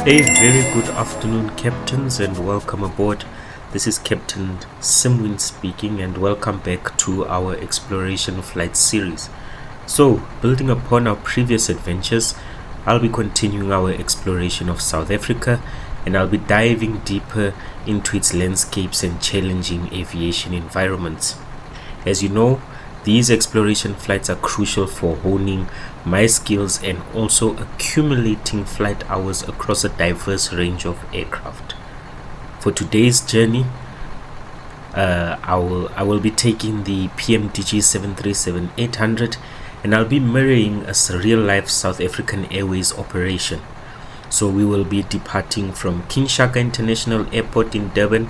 A very good afternoon, captains, and welcome aboard. This is Captain Simwin speaking, and welcome back to our exploration flight series. So, building upon our previous adventures, I'll be continuing our exploration of South Africa, and I'll be diving deeper into its landscapes and challenging aviation environments. As you know, these exploration flights are crucial for honing my skills and also accumulating flight hours across a diverse range of aircraft. For today's journey, I will be taking the PMDG 737-800, and I'll be mirroring a real-life South African Airways operation. So we will be departing from King Shaka International Airport in Durban,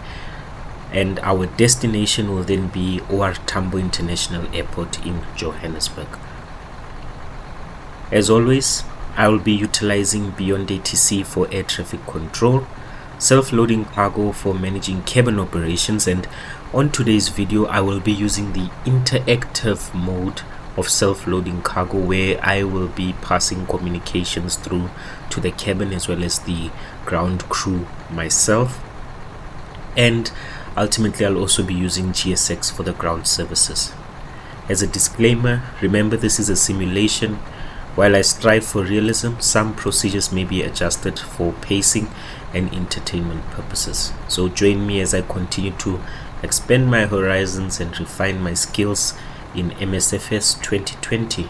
and our destination will then be Tambo International Airport in Johannesburg. As always, I will be utilizing BeyondATC for air traffic control, self-loading cargo for managing cabin operations, and on today's video I will be using the interactive mode of self-loading cargo, where I will be passing communications through to the cabin as well as the ground crew myself, and ultimately I'll also be using GSX for the ground services. As a disclaimer, remember this is a simulation. While I strive for realism, some procedures may be adjusted for pacing and entertainment purposes. So join me as I continue to expand my horizons and refine my skills in MSFS 2020.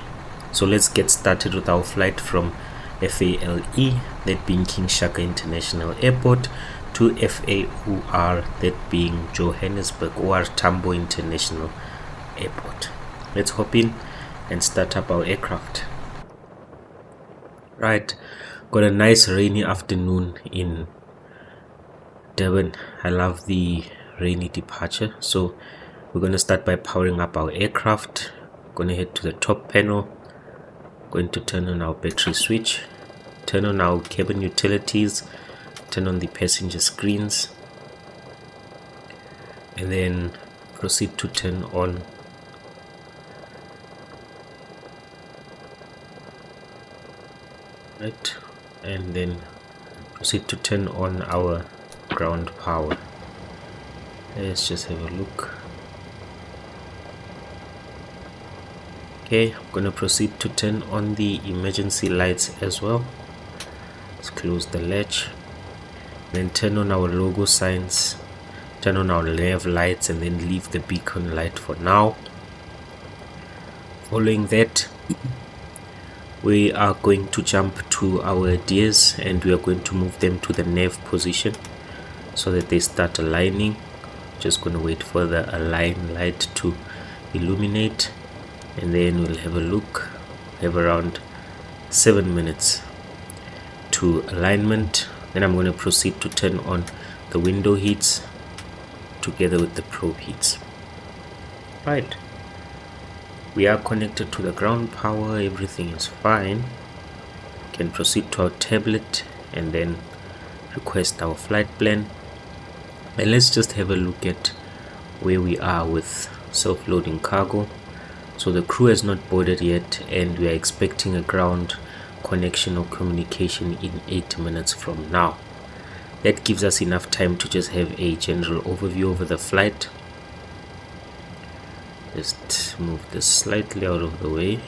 So let's get started with our flight from FALE, that being King Shaka International Airport, to FAOR, that being Johannesburg or Tambo International Airport. Let's hop in and start up our aircraft. Right, got a nice rainy afternoon in Durban. I love the rainy departure. So we're going to start by powering up our aircraft. Going to head to the top panel, going to turn on our battery switch, turn on our cabin utilities, turn on the passenger screens, and then proceed to turn on and then proceed to turn on our ground power. Let's just have a look. Okay, I'm gonna proceed to turn on the emergency lights as well. Let's close the latch, then turn on our logo signs, turn on our nav lights, and then leave the beacon light for now. Following that, we are going to jump to our gears, and we are going to move them to the nav position so that they start aligning. Just going to wait for the align light to illuminate, and then we'll have a look. We have around 7 minutes to alignment. Then I'm going to proceed to turn on the window heats together with the probe heats. Right, we are connected to the ground power, everything is fine. We can proceed to our tablet and then request our flight plan, and let's just have a look at where we are with self-loading cargo. So the crew has not boarded yet, and we are expecting a ground connection or communication in 8 minutes from now. That gives us enough time to just have a general overview over the flight. Just move this slightly out of the way.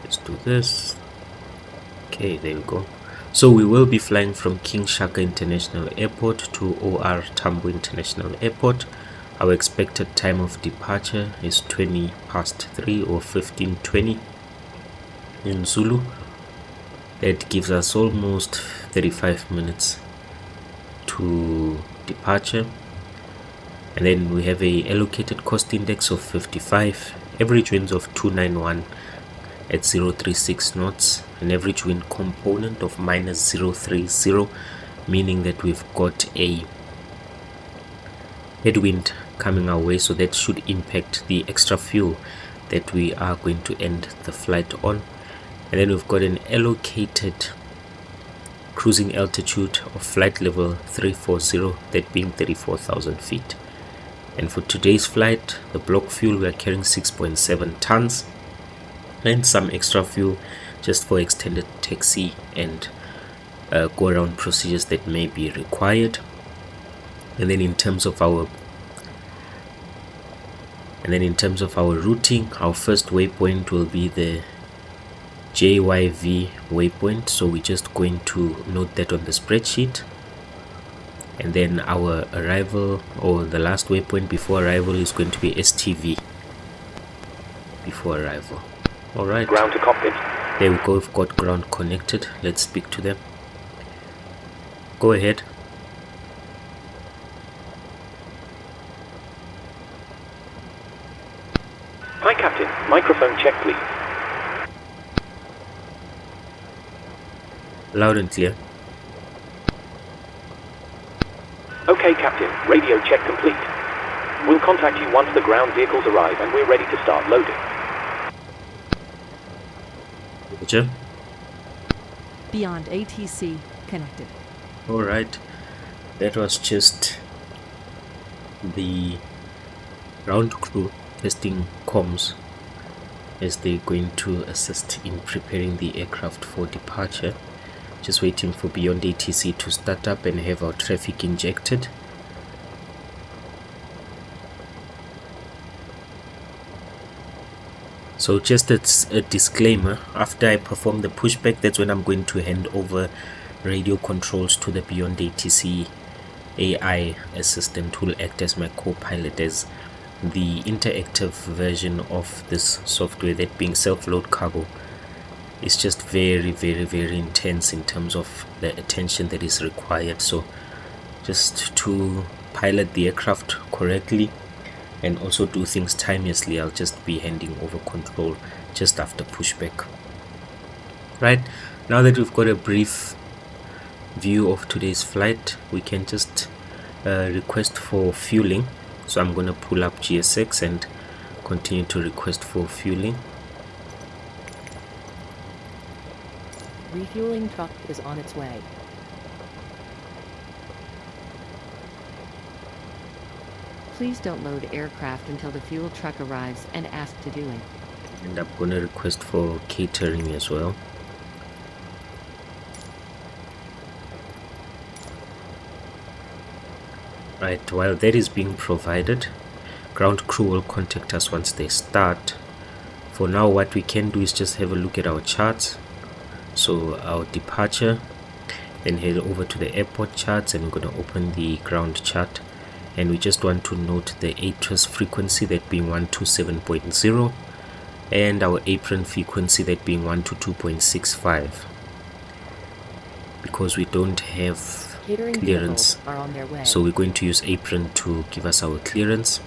Let's do this. Okay, there we go. So we will be flying from King Shaka International Airport to Tambo International Airport. Our expected time of departure is 20 past 3 or 15:20 in Zulu. That gives us almost 35 minutes to departure. And then we have a allocated cost index of 55, average winds of 291 at 036 knots, an average wind component of -030, meaning that we've got a headwind coming our way, so that should impact the extra fuel that we are going to end the flight on. And then we've got an allocated cruising altitude of flight level 340, that being 34,000 feet. And for today's flight, the block fuel, we are carrying 6.7 tons and some extra fuel just for extended taxi and go around procedures that may be required. And then in terms of our routing, our first waypoint will be the JYV waypoint, so we're just going to note that on the spreadsheet. And then our arrival, or the last waypoint before arrival, is going to be STV before arrival. Alright, ground to cockpit. There we go, we've got ground connected. Let's speak to them. Go ahead. Hi Captain, microphone check please. Loud and clear. Okay Captain, radio check complete. We'll contact you once the ground vehicles arrive and we're ready to start loading. Roger. BeyondATC connected. Alright, that was just the ground crew testing comms as they're going to assist in preparing the aircraft for departure. Just waiting for BeyondATC to start up and have our traffic injected. So just as a disclaimer, after I perform the pushback, that's when I'm going to hand over radio controls to the BeyondATC AI assistant, who will act as my co-pilot, as the interactive version of this software, that being self-load cargo, is just very intense in terms of the attention that is required. So just to pilot the aircraft correctly and also do things timelessly, I'll just be handing over control just after pushback. Right, now that we've got a brief view of today's flight, we can just request for fueling. So I'm going to pull up GSX and continue to request for fueling. Refueling truck is on its way. Please don't load aircraft until the fuel truck arrives and ask to do it. And I'm going to request for catering as well. Right, while that is being provided, ground crew will contact us once they start. For now, what we can do is just have a look at our charts. So our departure, then head over to the airport charts, and we're going to open the ground chart, and we just want to note the ATRS frequency, that being 127.0, and our apron frequency, that being 122.65, because we don't have clearance, so we're going to use apron to give us our clearance.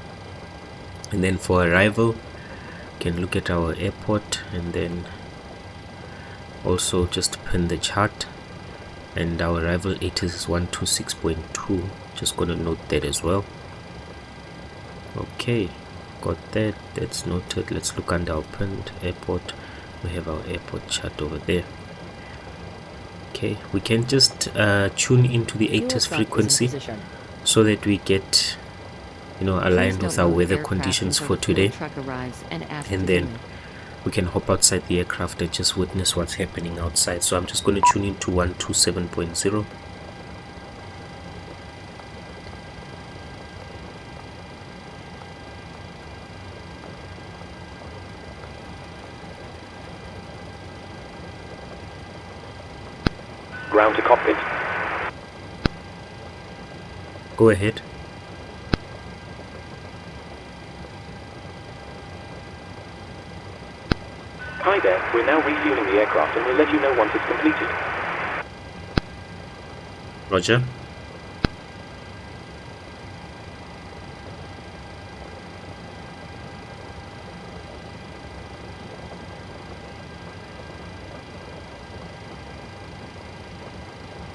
And then for arrival, we can look at our airport and then also just pin the chart, and our arrival ATRS is 126.2. just gonna note that as well. Okay, got that, that's noted. Let's look under our pinned airport. We have our airport chart over there. Okay, we can just tune into the ATRS frequency so that we get, aligned with our weather conditions for today, and then we can hop outside the aircraft and just witness what's happening outside. So I'm just going to tune into 127.0. Ground to cockpit. Go ahead. Hi there, we're now refueling the aircraft and we'll let you know once it's completed. Roger.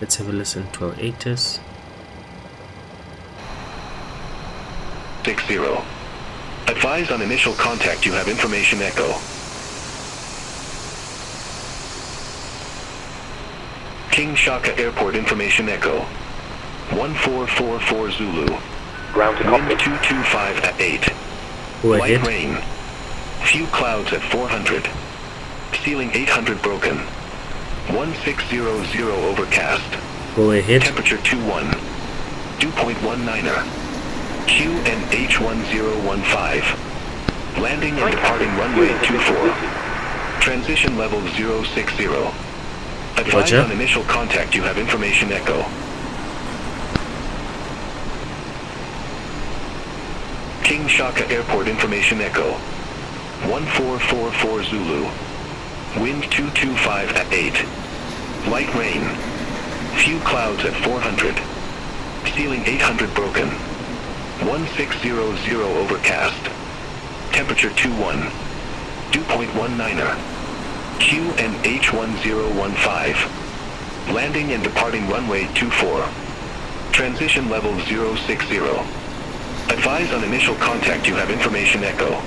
Let's have a listen to our ATRS. 60. Advised on initial contact, you have information echo. King Shaka Airport information echo. 1444 Zulu. Ground to Wind cockpit. 225 at 8. Go Light ahead. rain. Few clouds at 400. Ceiling 800 broken. 1600 overcast. Go ahead. Temperature 21. Dew point 19er. QNH 1015. Landing and departing runway 24. Transition level 060. Advise Roger. on initial contact you have information echo. King Shaka Airport information echo. 1444 Zulu. Wind 225 at 8. Light rain. Few clouds at 400. Ceiling 800 broken. 1600 overcast. Temperature 21. Dew point 19er. QNH 1015. Landing and departing runway 24. Transition level 060. Advise on initial contact you have information echo.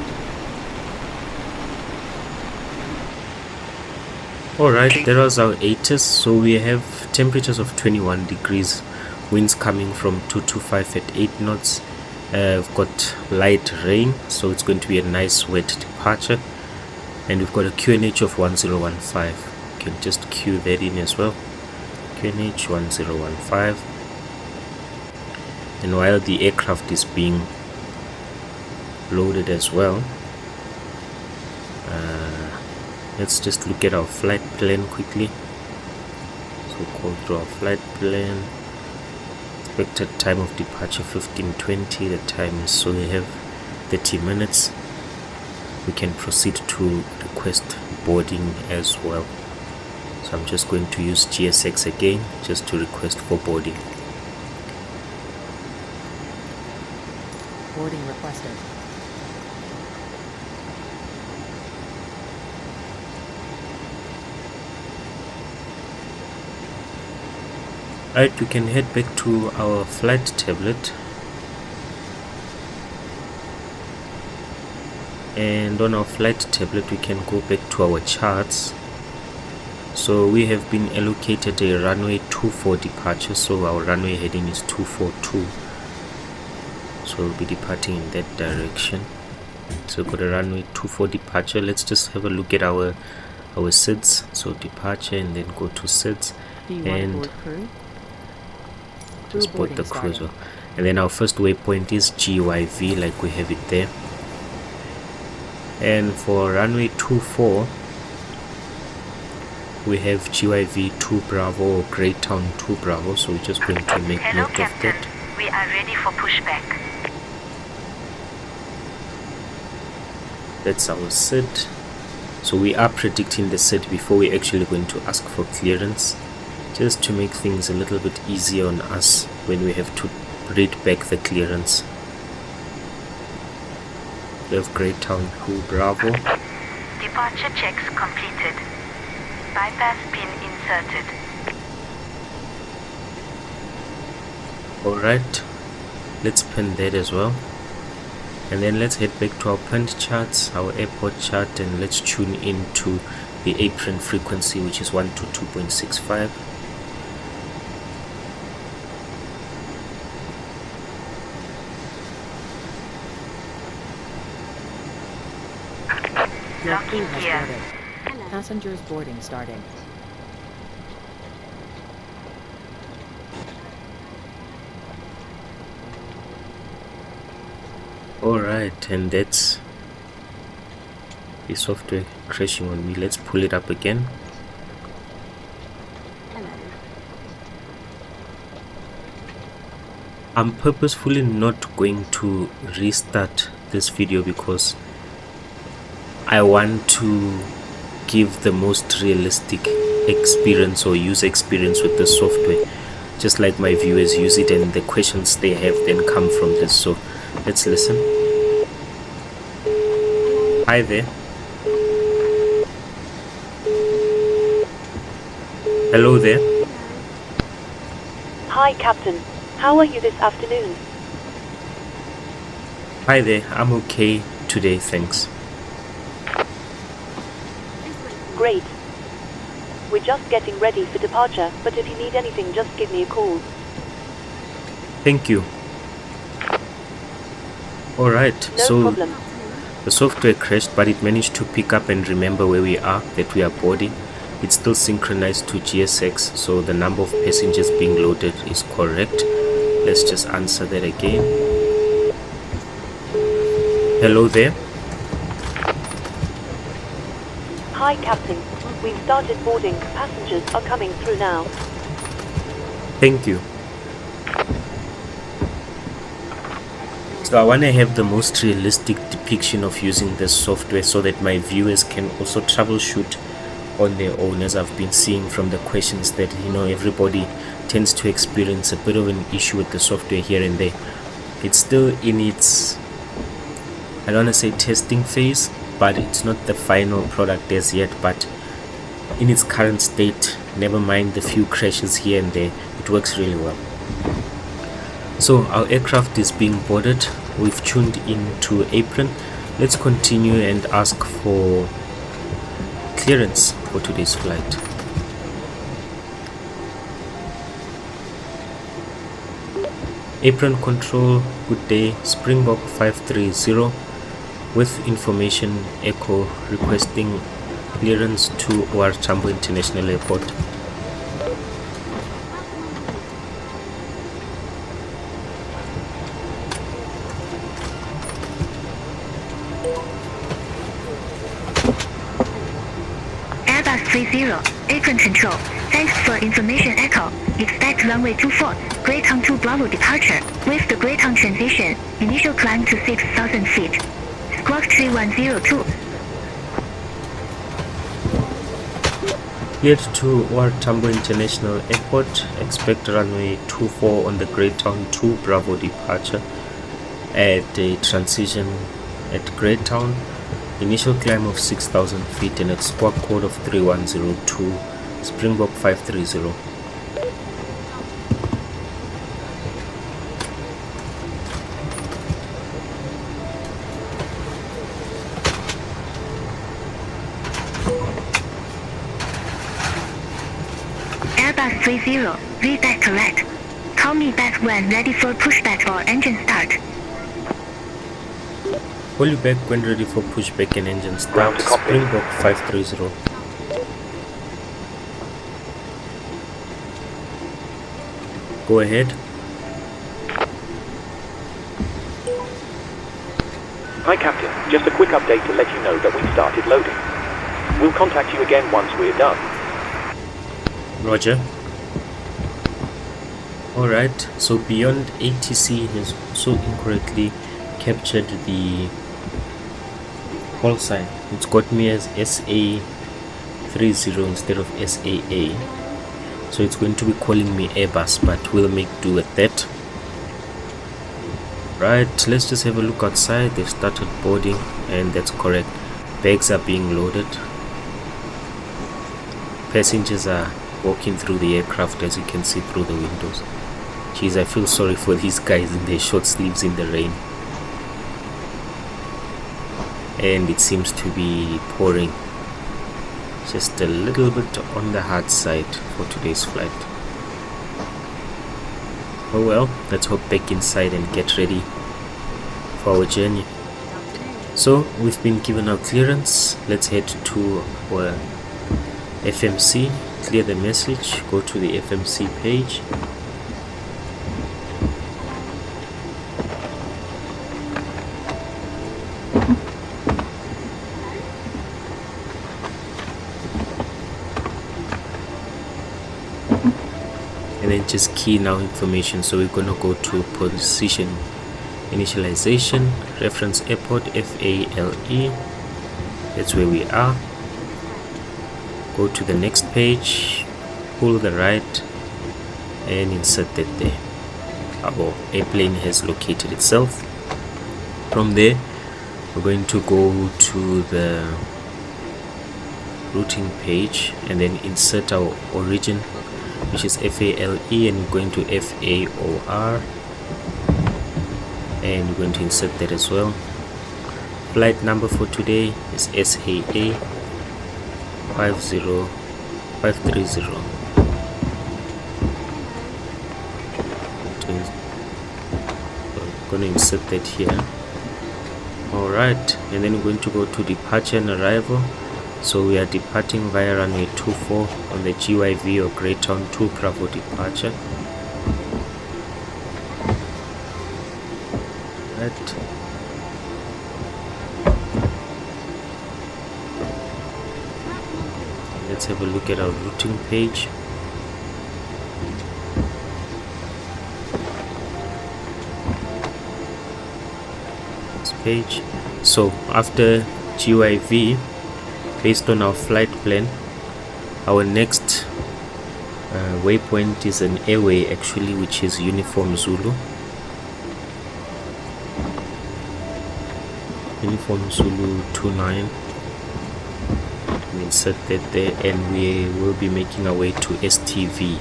Alright, there was our ATIS. So we have temperatures of 21 degrees, winds coming from 225 at 8 knots. We've got light rain, so it's going to be a nice wet departure. And we've got a QNH of 1015. You can just cue that in as well. QNH 1015. And while the aircraft is being loaded as well, let's just look at our flight plan quickly. So go through our flight plan. Expected time of departure 15:20. The time is, so we have 30 minutes. We can proceed to request boarding as well. So I'm just going to use GSX again just to request for boarding. Boarding requested. Alright, we can head back to our flight tablet, and on our flight tablet we can go back to our charts. So we have been allocated a runway 24 departure, so our runway heading is 242, so we'll be departing in that direction. So we've got a runway 24 departure. Let's just have a look at our SIDS. So departure and then go to SIDS. Do you want to And board crew? just board the boarding cruiser. starting. And then our first waypoint is GYV, like we have it there. And for runway 24 we have GYV 2 Bravo or Greytown 2 Bravo, so we're just going to make Hello, note Captain. of that. We are ready for pushback. That's our SID. So we are predicting the SID before we're actually going to ask for clearance, just to make things a little bit easier on us when we have to read back the clearance. We have Greytown 2 Bravo. Departure checks completed. Bypass pin inserted. Alright, let's pin that as well. And then let's head back to our pinned charts, our airport chart, and let's tune into the apron frequency, which is 122.65. Your Locking crew has gear. boarded. Passengers boarding starting. Alright, and that's the software crashing on me. Let's pull it up again. I'm purposefully not going to restart this video because I want to give the most realistic experience or user experience with the software, just like my viewers use it, and the questions they have then come from this. So let's listen. Hi there. Hello there. Hi, Captain. How are you this afternoon? Hi there. I'm okay today, thanks. Great. We're just getting ready for departure, but if you need anything, just give me a call. Thank you. Alright, No so problem. The software crashed, but it managed to pick up and remember where we are, that we are boarding. It's still synchronized to GSX, so the number of passengers being loaded is correct. Let's just answer that again. Hello there. Hi, Captain. We've started boarding. Passengers are coming through now. Thank you. So I want to have the most realistic depiction of using this software so that my viewers can also troubleshoot on their own, as I've been seeing from the questions that everybody tends to experience a bit of an issue with the software here and there. It's still in its, I don't want to say testing phase, but it's not the final product as yet, but in its current state, never mind the few crashes here and there, it works really well. So our aircraft is being boarded. We've tuned into apron. Let's continue and ask for clearance for today's flight. Apron control, good day. Springbok 530 with information echo requesting clearance to our Tambo International Airport. Airbus 30, apron control. Thanks for information echo. Expect runway 24, Greytown 2 Bravo departure. With the Greytown transition, initial climb to 6,000 feet. Squawk 3102. Cleared to our Tambo International Airport. Expect runway 24 on the Greytown 2 Bravo departure at a transition at Greytown. Initial climb of 6,000 feet and at squawk code of 3102. Springbok 530. Airbus 30, read that correct. Call me back when ready for pushback or engine start. Call you back when ready for pushback and engine start. Ground copy. Springbok 530. Go ahead. Hi, Captain. Just a quick update to let you know that we've started loading. We'll contact you again once we're done. Roger. Alright, so BeyondATC has also incorrectly captured the call sign. It's got me as SA30 instead of SAA. So it's going to be calling me Airbus, but we'll make do with that. Right, let's just have a look outside. They've started boarding, and that's correct. Bags are being loaded. Passengers are walking through the aircraft, as you can see through the windows. Jeez, I feel sorry for these guys in their short sleeves in the rain. And it seems to be pouring. Just a little bit on the hard side for today's flight. Oh well, let's hop back inside and get ready for our journey. So we've been given our clearance. Let's head to our FMC, clear the message, go to the FMC page. And then just key in our information. So we're going to go to position initialization, reference airport, FALE. That's where we are. Go to the next page, pull the right and insert that there. Our airplane has located itself. From there we're going to go to the routing page and then insert our origin, which is FALE, and we're going to FAOR, and we're going to insert that as well. Flight number for today is SAA 50530. I'm going to insert that here Alright, and then we're going to go to departure and arrival. So we are departing via runway 24 on the GYV or Greytown 2 Bravo departure. Right. Let's have a look at our routing page. This page. So after GYV, based on our flight plan, our next waypoint is an airway actually, which is Uniform Zulu. Uniform Zulu 29. We insert that there, and we will be making our way to STV.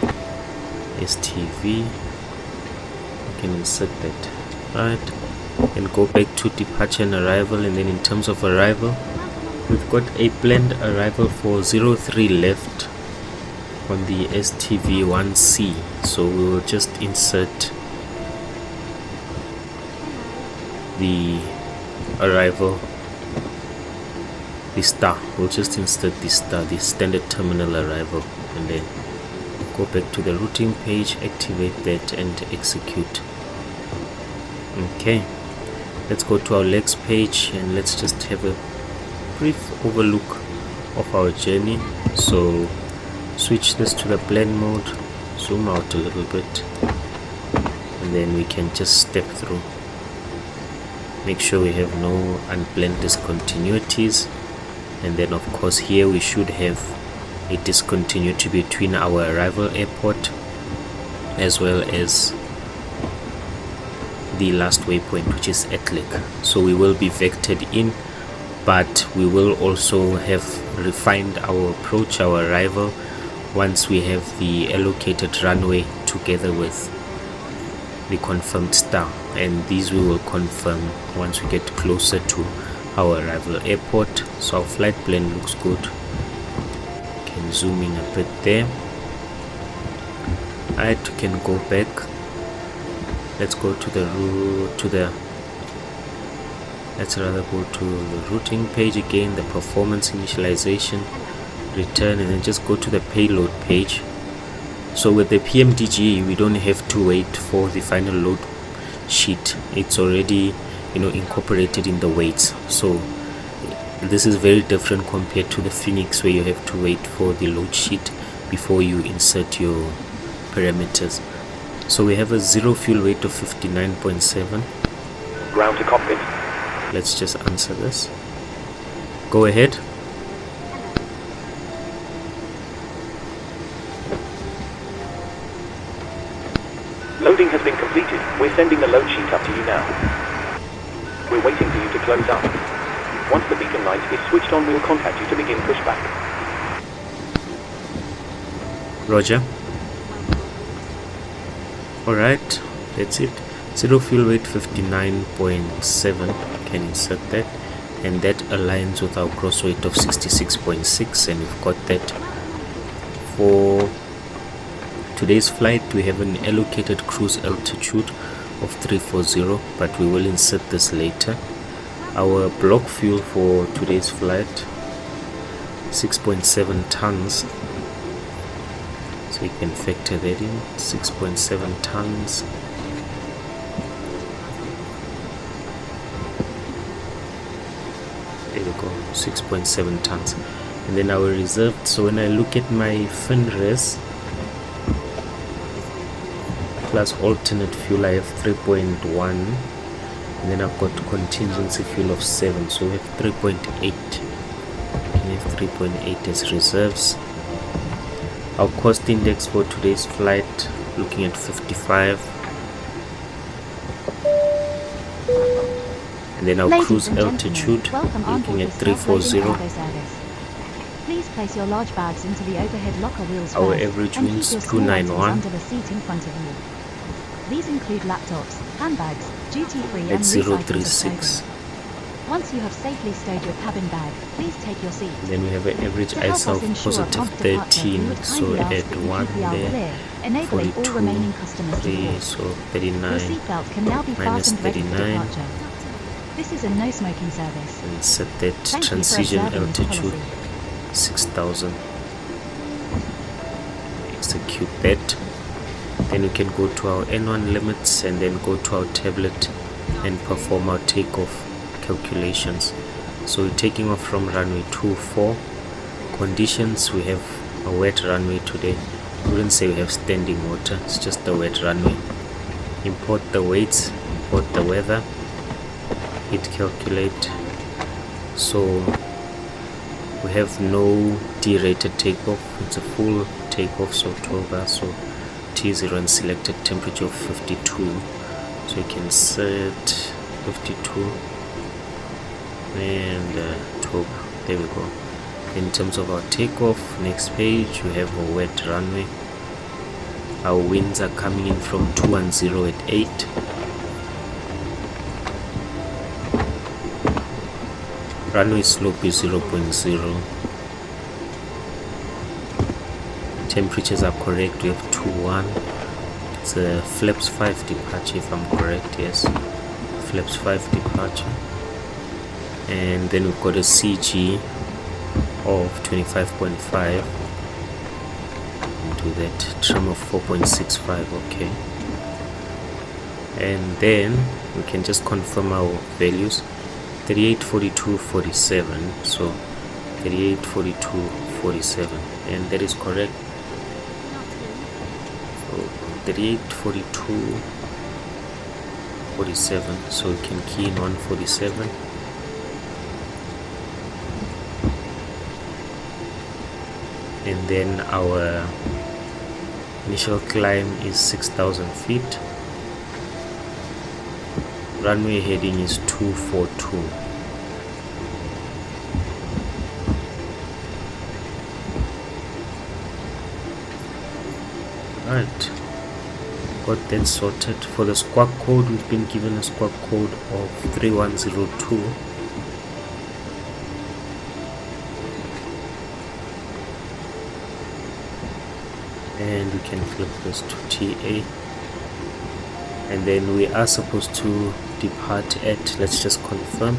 STV. We can insert that, right? And go back to departure and arrival. And then in terms of arrival, we've got a planned arrival for 03 left on the STV-1C. So we will just insert the arrival, the star. We'll just insert the star, the standard terminal arrival, and then go back to the routing page, activate that and execute. Okay, let's go to our legs page and let's just have a brief overlook of our journey. So switch this to the blend mode, zoom out a little bit, and then we can just step through. Make sure we have no unplanned discontinuities, and then of course here we should have a discontinuity between our arrival airport as well as the last waypoint, which is Etlik. So we will be vectored in, but we will also have refined our approach, our arrival, once we have the allocated runway together with the confirmed star, and these we will confirm once we get closer to our arrival airport. So our flight plan looks good. Can zoom in a bit there. Alright, we can go back. Let's go to the let's rather go to the routing page again, the performance initialization, return, and then just go to the payload page. So with the PMDG, we don't have to wait for the final load sheet. It's already, incorporated in the weights. So this is very different compared to the Phoenix, where you have to wait for the load sheet before you insert your parameters. So we have a zero fuel weight of 59.7. Ground to cockpit. Let's just answer this. Go ahead. Loading has been completed. We're sending the load sheet up to you now. We're waiting for you to close up. Once the beacon light is switched on, we'll contact you to begin pushback. Roger. Alright, that's it. Zero fuel weight 59.7. Can insert that, and that aligns with our gross weight of 66.6, and we've got that. For today's flight, we have an allocated cruise altitude of 340, but we will insert this later. Our block fuel for today's flight, 6.7 tons. So you can factor that in, 6.7 tons. There we go, 6.7 tons. And then our reserved, so when I look at my FINRES plus alternate fuel, I have 3.1, and then I've got contingency fuel of 7, so we have 3.8. We have 3.8 as reserves. Our cost index for today's flight, looking at 55. And then our cruise altitude, looking at 340. Please place your large bags into the overhead locker wheels Our first, average and winds keep your small items 291. under the seat in front of you. These include laptops, handbags, duty-free and At recycled 036. clothing. Once you have safely stowed your cabin bag, please take your seat. Then we have an average To help ISA us of ensure positive prompt departure, we 13, would so kindly ask add that you 1 keep the aisle there, clear, enabling all 42, remaining customers to 3, board. so Your 39, seatbelt can now be minus fastened ready for 39. departure. This is a no smoking service. And set that Thank you for transition observing this altitude policy. 6,000. Execute that. Then we can go to our N1 limits and then go to our tablet and perform our takeoff calculations. So we're taking off from runway 24. Conditions, we have a wet runway today. I wouldn't say we have standing water, it's just a wet runway. Import the weights, import the weather, hit calculate. So we have no derated takeoff, it's a full takeoff, so 12 hours, so T0 and selected temperature of 52. So you can set 52 and 12. There we go. In terms of our takeoff, next page, we have a wet runway. Our winds are coming in from 210 at 8. Runway slope is 0.0. Temperatures are correct. We have 21. It's a flaps 5 departure if I'm correct. Yes, flaps 5 departure. And then we've got a CG of 25.5. Do that. Trim of 4.65. Okay. And then we can just confirm our values. 38, 42, 47. So 38, 42, 47. And that is correct. 38, 42, 47. So we can key in 147. And then our initial climb is 6,000 feet. Runway heading is 242. Right, got that sorted. For the squawk code, we've been given a squawk code of 3102. And we can flip this to TA, and then we are supposed to depart at, let's just confirm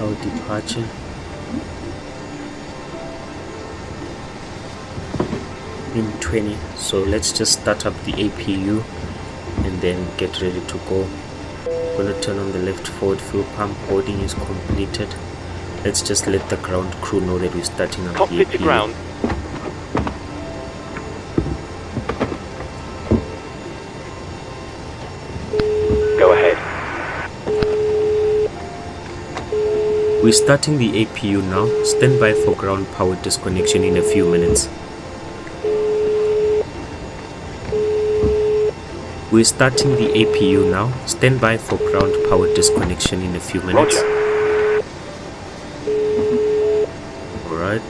our departure. In 20. So let's just start up the APU and then get ready to go. Gonna turn on the left forward fuel pump. Boarding is completed. Let's just let the ground crew know that we're starting up the Cockpit APU. to ground. Go ahead. We're starting the APU now. Stand by for ground power disconnection in a few minutes. We're starting the APU now. Stand by for ground power disconnection in a few minutes. Roger. Alright,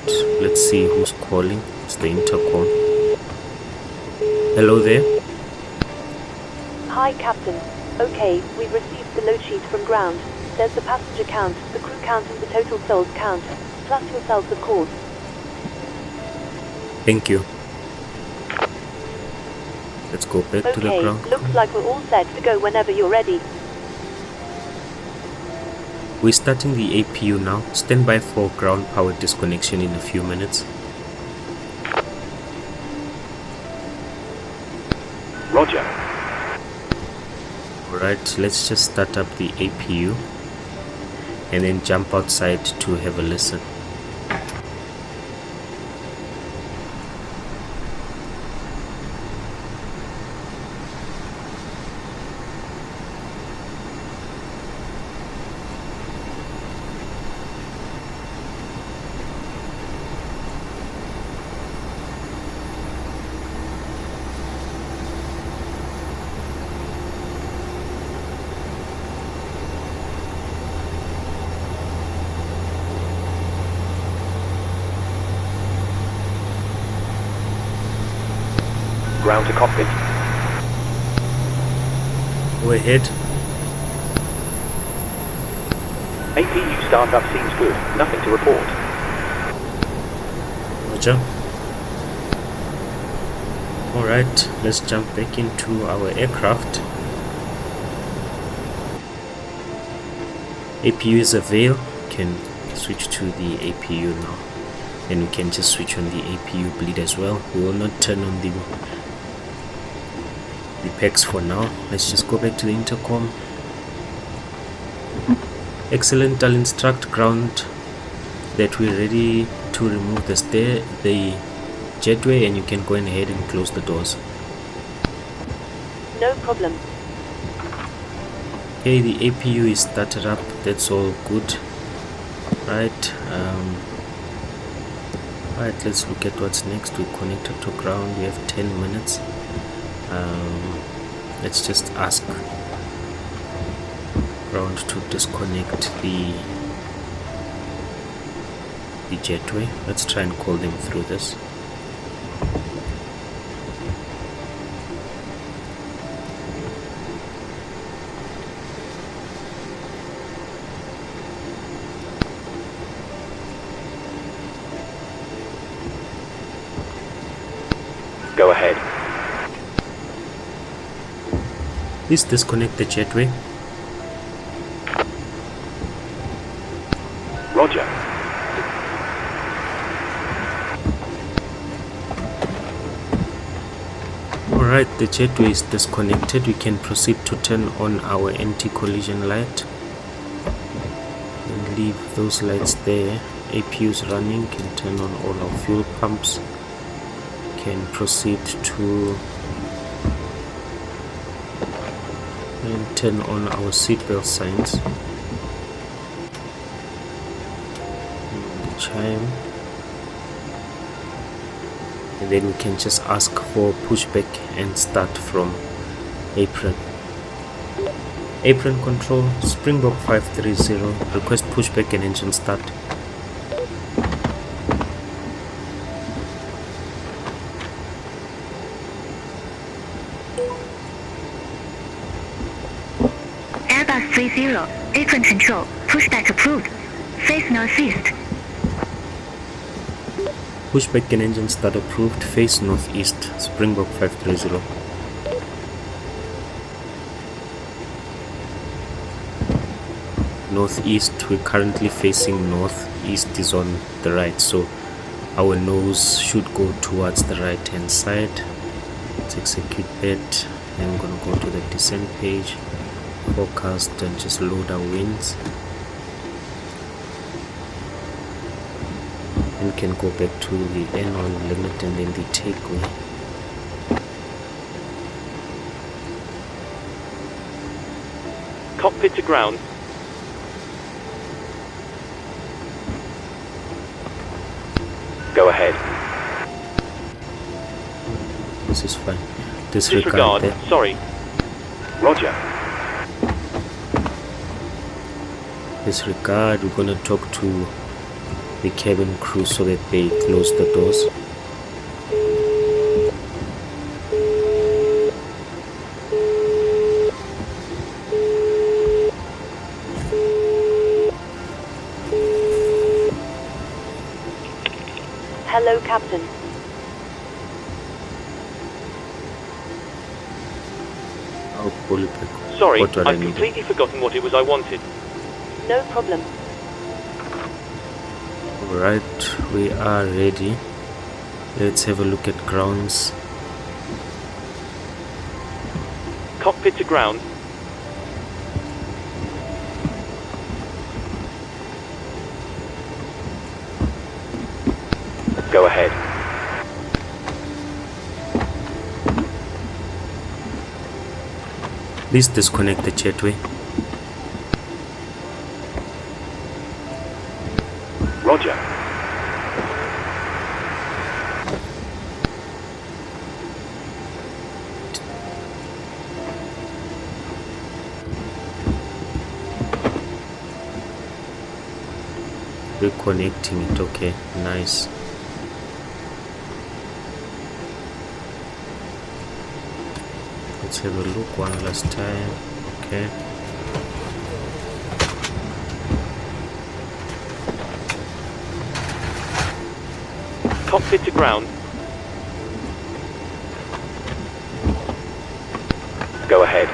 let's see who's calling. It's the intercom. Hello there. Hi, Captain. Okay, we've received the load sheet from ground. There's the passenger count, the crew count and the total souls count. Plus yourselves, of course. Thank you. Let's go back to the Okay, ground. looks like we're all set to go whenever you're ready. We're starting the APU now. Stand by for ground power disconnection in a few minutes. Roger. Alright, let's just start up the APU and then jump outside to have a listen. Ground to cockpit. Go ahead. APU startup seems good. Nothing to report. Roger. Alright, let's jump back into our aircraft. APU is a FALE. You can switch to the APU now, and we can just switch on the APU bleed as well. We will not turn on the PEX for now. Let's just go back to the intercom. Excellent. I'll instruct ground that we're ready to remove the jetway, and you can go ahead and close the doors. No problem. Okay, the APU is started up. That's all good. Right. Alright, let's look at what's next. We're connected to ground. We have 10 minutes. Let's just ask ground to disconnect the jetway. Let's try and call them through this. Go ahead. Please disconnect the jetway. Roger. Alright, the jetway is disconnected. We can proceed to turn on our anti-collision light and leave those lights there. APU is running. Can turn on all our fuel pumps. Can proceed to and turn on our seatbelt signs. Chime, and then we can just ask for pushback and start from apron. Apron control, Springbok 530, request pushback and engine start. Airbus 30, apron control, pushback approved. Face northeast. Pushback and engine start approved. Face northeast. Springbok 530. Northeast. We're currently facing north. East is on the right, so our nose should go towards the right hand side. Let's execute that. Then I'm gonna go to the descent page, forecast, and just load our winds. And can go back to the N1 limit and then the takeaway. Cockpit to ground. Go ahead. This is fine. Disregard that. Sorry. Roger. Disregard. We're gonna talk to the cabin crew so that they close the doors. Hello, Captain. I'll pull it back. Sorry, What do I I've need? completely forgotten what it was I wanted. No problem. Alright, we are ready. Let's have a look at grounds. Cockpit to ground. Go ahead. Please disconnect the jetway. Roger. Reconnecting it. Okay, nice. Let's have a look one last time. Okay. Cockpit to ground. Go ahead.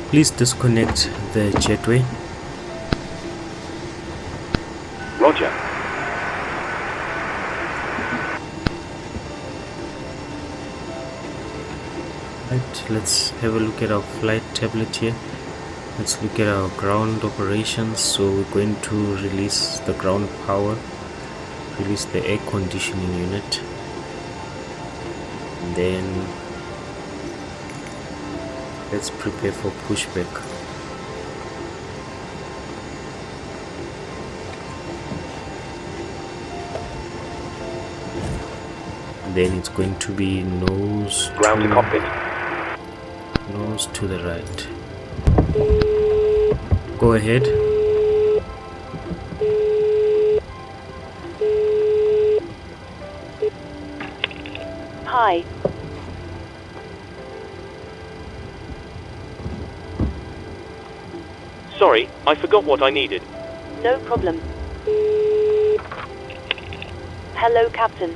Please disconnect the jetway. Roger. Right, let's have a look at our flight tablet here. Let's look at our ground operations. So we're going to release the ground power, release the air conditioning unit, and then let's prepare for pushback. Then it's going to be nose Ground to cockpit. nose to the right. Go ahead. Hi. Sorry, I forgot what I needed. No problem. Hello, Captain.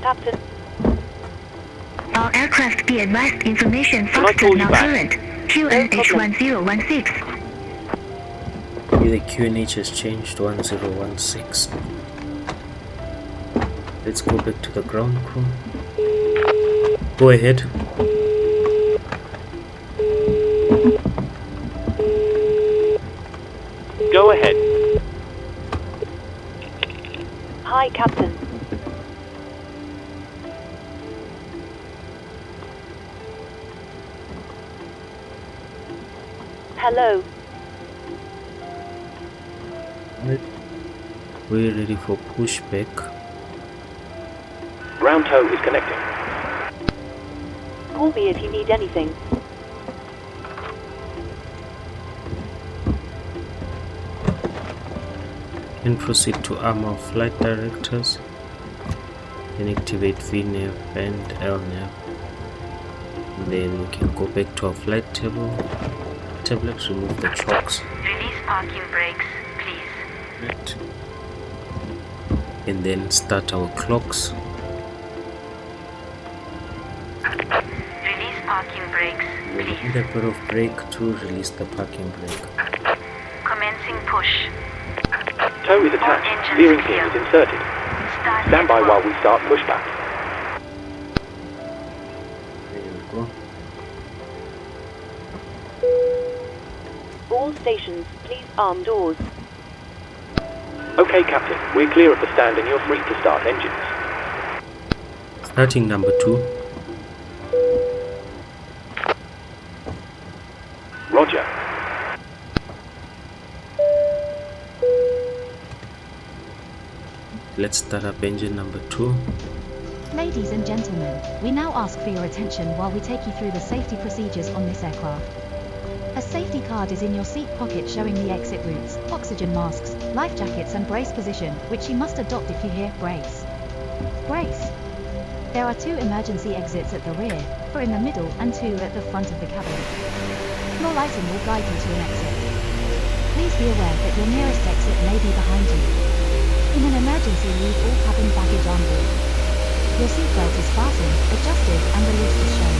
Captain. All aircraft be advised information Can I call Foxtrot you now back? current. QNH1016. The QNH has changed 1016. Let's go back to the ground crew. Go ahead. Go ahead. Hi, Captain. Hello. Right. We're ready for pushback. Ground tow is connecting. Call me if you need anything. And proceed to arm our flight directors. Then activate VNAV and LNAV. Then we can go back to our flight tablet, remove the chocks. Release parking brakes, please. Right. And then start our clocks. Release parking brakes, Then hit a bit of brake to release the parking brake. Commencing push. Tow is attached. Steering pin is inserted. Stand by while we start pushback. There we go. All stations, please arm doors. Okay, Captain. We're clear of the stand and you're free to start engines. Starting number 2. Roger. Let's start up engine number 2. Ladies and gentlemen, we now ask for your attention while we take you through the safety procedures on this aircraft. A safety card is in your seat pocket showing the exit routes, oxygen masks, life jackets and brace position, which you must adopt if you hear brace. Brace. There are 2 emergency exits at the rear, 4 in the middle and 2 at the front of the cabin. Your lighting will guide you to an exit. Please be aware that your nearest exit may be behind you. In an emergency, leave all cabin baggage on board. Your seatbelt is fastened, adjusted and released as shown.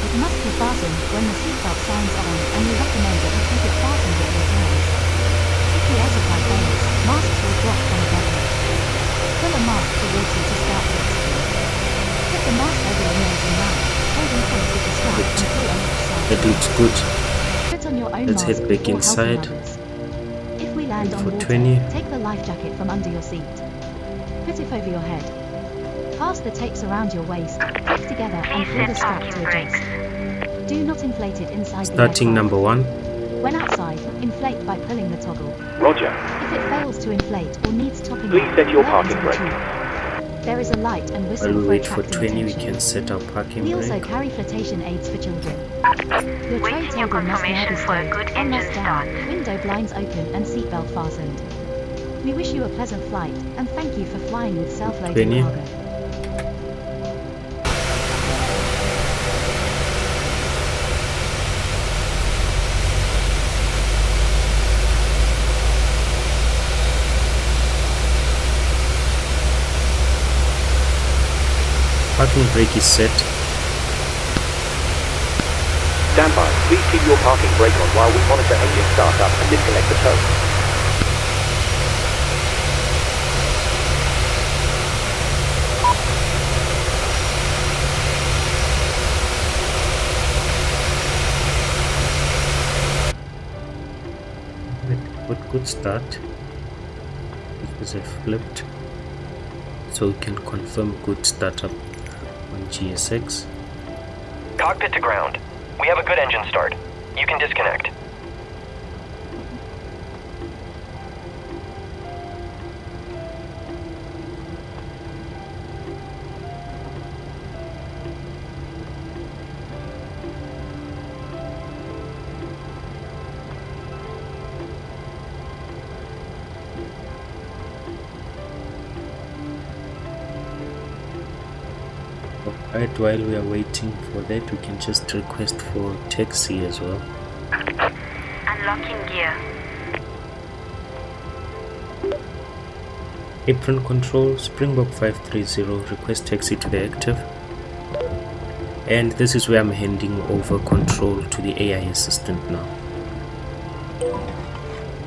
It must be fastened when the seatbelt signs on, and we recommend that you keep it fastened at all times. If the air supply fails, masks will drop from the baggage. Pull a mask towards you to start the exit. Put the mask over your nose and mouth, holding close with the strap and pull on each side. That looks good. Put on your own Let's mask head back before inside. helping others. If we land Wait on for water, 20. take the life jacket from under your seat. Put it over your head. Pass the tapes around your waist, click together and pull the strap to adjust. Do not inflate it inside Starting the number 1. aircraft. When outside, inflate by pulling the toggle. Roger. If it fails to inflate or needs topping Please up, set your blow parking into the brake. tube. There is a light and whistle While we for wait for attracting 20, we attention. can set our parking We also brake. carry flotation aids for children. Your tray Waiting your table must now confirmation be for a stowed, good sun must engine down, start. window blinds open and seatbelt fastened. We wish you a pleasant flight and thank you for flying with self-loading 20. cargo. Parking brake is set. Stand by. Please keep your parking brake on while we monitor engine startup and disconnect the tow. Good start because I flipped, so we can confirm good startup on GSX. Cockpit to ground. We have a good engine start. You can disconnect. Alright, while we are waiting for that, we can just request for taxi as well. Unlocking gear. Apron control, Springbok 530, request taxi to the active. And this is where I'm handing over control to the AI assistant now.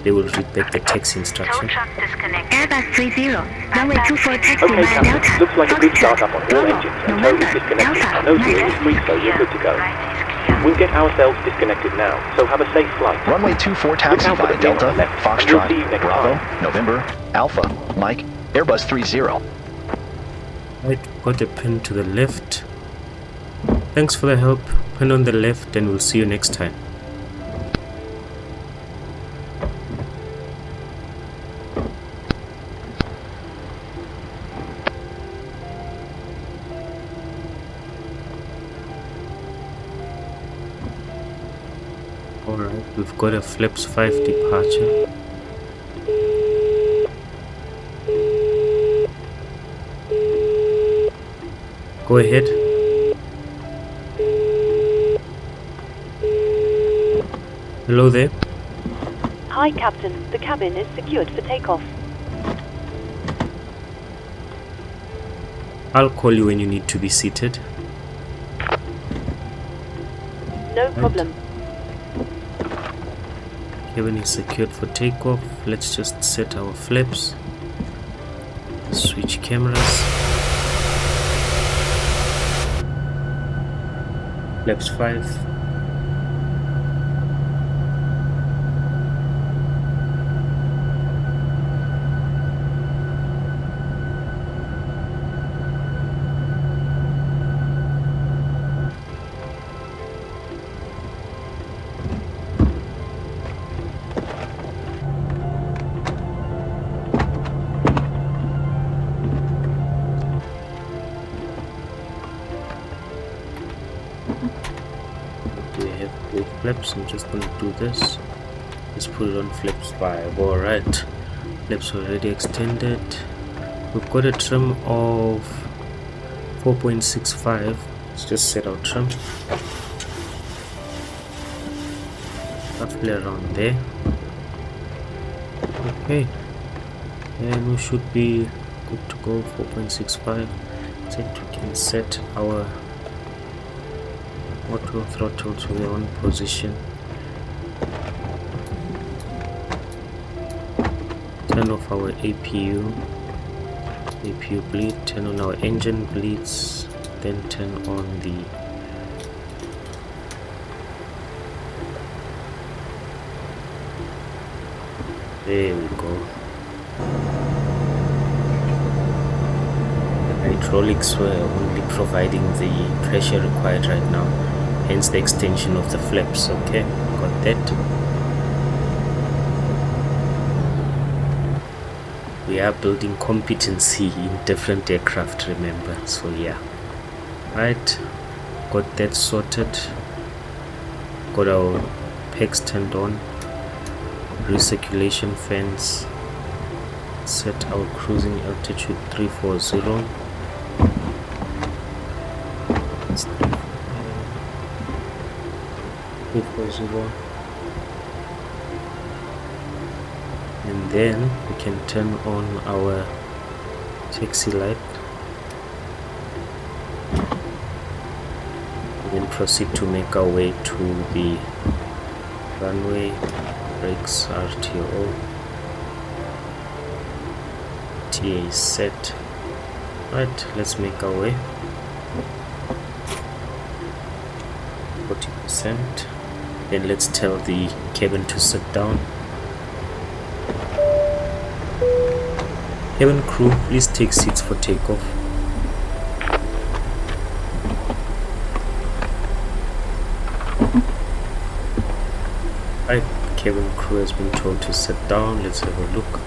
They will read back the taxi instruction. Airbus 30, runway 24 taxi Okay, via Delta. Captain. Looks like a good startup on all Bravo, engines and tow is November, disconnected. Alpha, No gear is Mike. free, so you're good to go. We'll get ourselves disconnected now, so have a safe flight. Runway 24 taxi Look out for via the wheel on Delta, the left, and we'll see you Foxtrot, next Bravo, time. November, Alpha, Mike, Airbus 30. Right, got a pin to the left. Thanks for the help. Pin on the left, and we'll see you next time. Alright, we've got a Flaps 5 departure. Go ahead. Hello there. Hi, Captain. The cabin is secured for takeoff. I'll call you when you need to be seated. No problem. Cabin is secured for takeoff. Let's just set our flaps. Switch cameras. Flaps 5. Flaps. I'm just going to do this. Let's put it on flaps 5. Alright, flaps already extended. We've got a trim of 4.65. Let's just set our trim roughly around there. Okay, and we should be good to go. 4.65. So we can set our auto throttle to the on position. Turn off our APU bleed, turn on our engine bleeds, then turn on the there we go. The hydraulics were only providing the pressure required right now, hence the extension of the flaps. Okay, got that. We are building competency in different aircraft, remember, so yeah. Right, got that sorted. Got our pegs turned on, recirculation fans, set our cruising altitude 340. And then we can turn on our taxi light. Then proceed to make our way to the runway. Brakes, RTO, TA is set. Right, let's make our way. 40%. Then let's tell the cabin to sit down. Cabin crew, please take seats for takeoff. Right, cabin crew has been told to sit down. Let's have a look.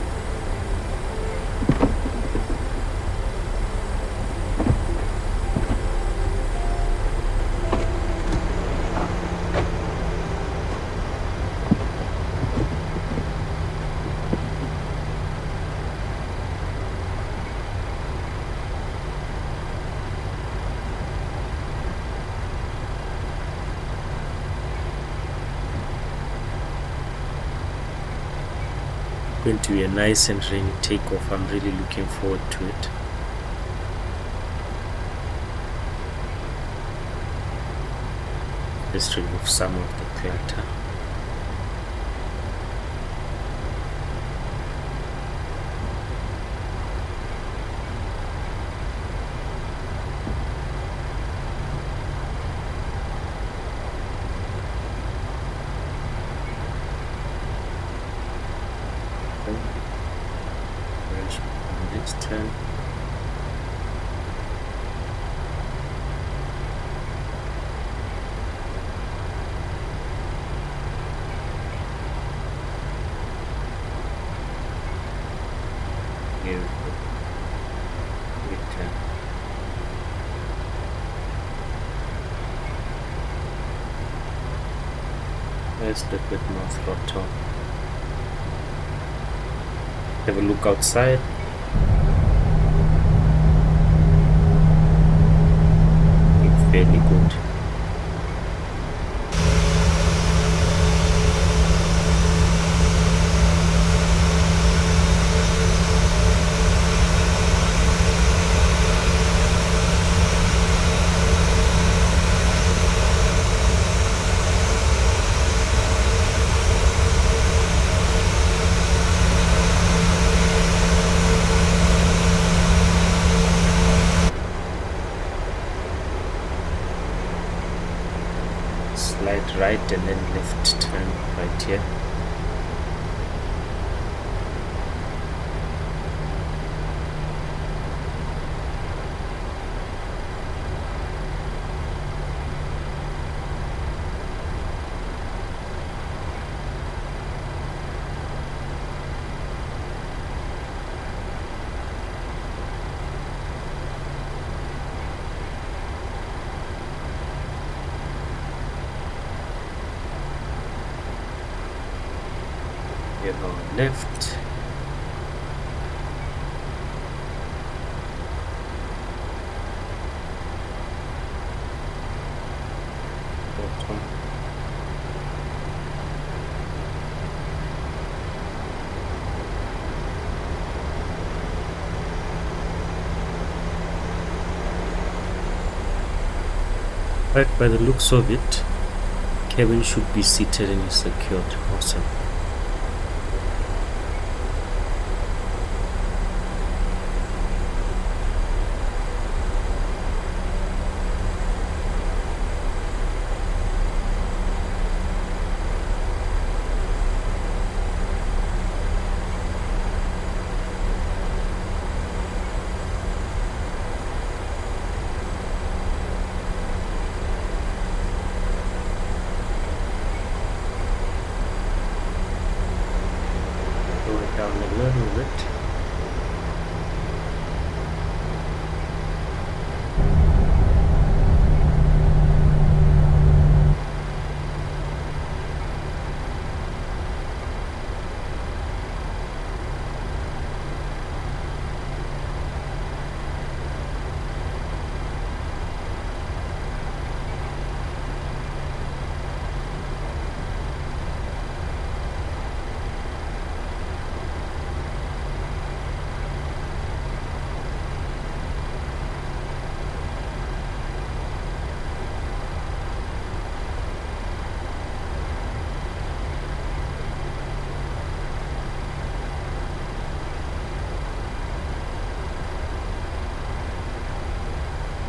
Going to be a nice and rainy takeoff. I'm really looking forward to it. Let's remove some of the clutter. Next turn. Here we go. Return. Let's look with more throttle. Have a look outside. It's fairly good. Slide right and then left turn right here. Here on left. Bottom. Right, by the looks of it, cabin should be seated and secured. Awesome. Down a little bit.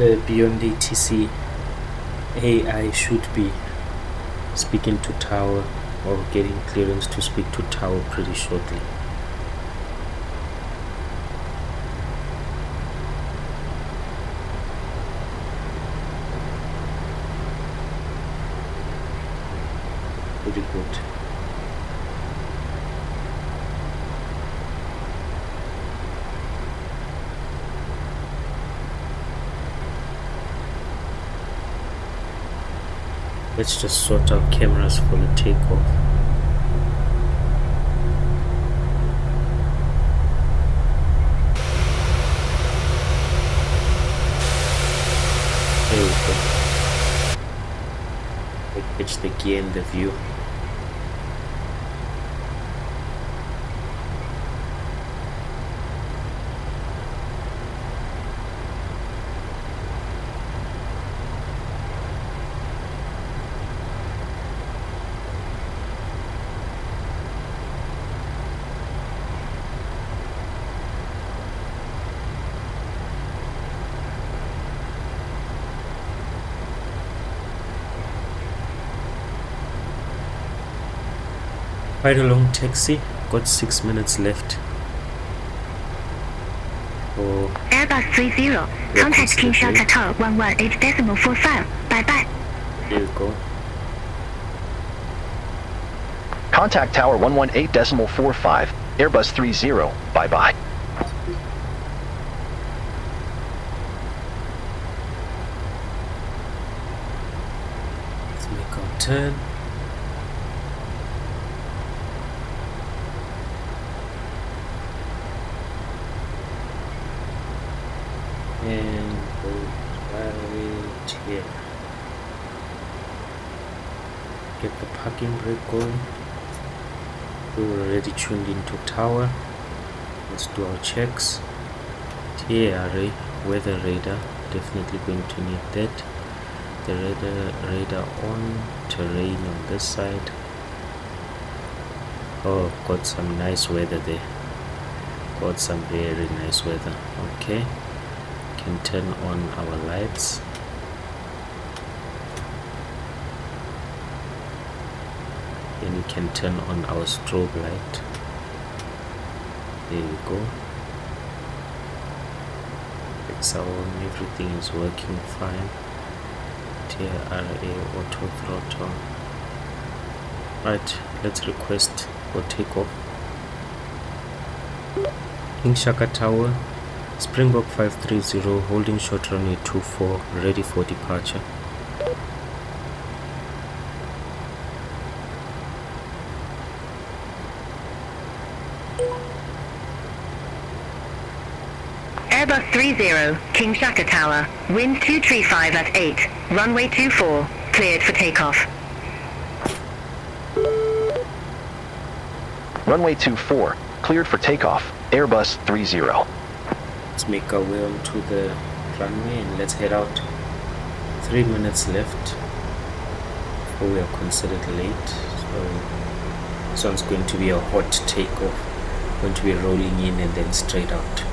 BeyondATC AI should be speaking to tower or getting clearance to speak to tower pretty shortly. Pretty good. Let's just sort out cameras for the takeoff. There we go. We pitch the gear in the view. Quite a long taxi, got 6 minutes left. Oh, Airbus 30, contact King Shaka Tower 118.45. Bye bye. there you go. Contact Tower 118.45, Airbus 30, bye-bye. Let's make our turn. And go right here. Get the parking brake going. We're already tuned into tower. Let's do our checks. TARA, weather radar, definitely going to need that. The radar on, terrain on this side. Oh, got some nice weather there. Got some very nice weather. Okay. Can turn on our lights. Then we can turn on our strobe light. There we go. It's on, everything is working fine. TRA auto throttle. Right, let's request for takeoff. King Shaka Tower, Springbok 530, holding short runway 24, ready for departure. Airbus 30, King Shaka Tower, wind 235 at 8, runway 24, cleared for takeoff. Runway 24, cleared for takeoff, Airbus 30. Let's make our way onto the runway and let's head out. 3 minutes left before we are considered late. So this one's going to be a hot takeoff. Going to be rolling in and then straight out.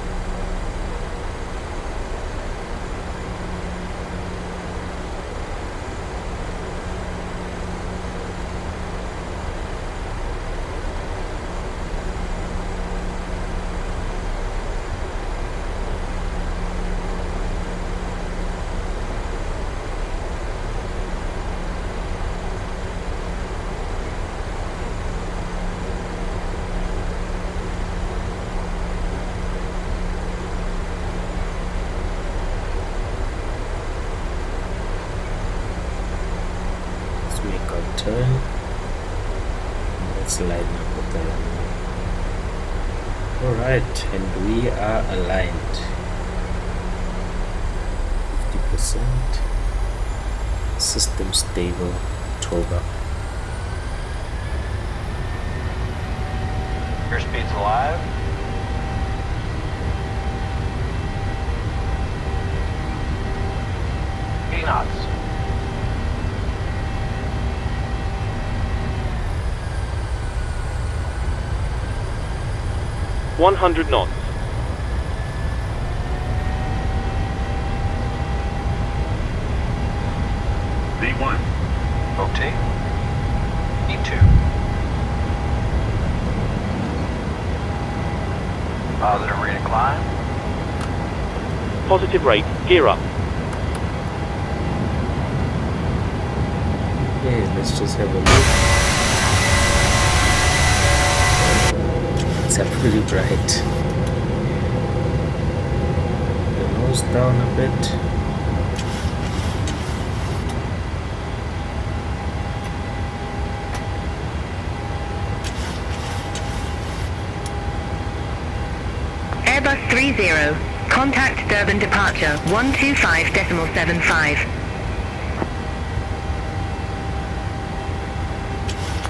Turn. Let's line up with the runway. Alright, and we are aligned. 50%. System stable, toggle. Airspeed's alive. Knots. 100 knots. V1. OT. E2. Positive rate of climb. Positive rate, gear up. Okay, let's just have a look. It's pretty bright. The nose down a bit. Airbus 30. Contact Durban departure 125.75.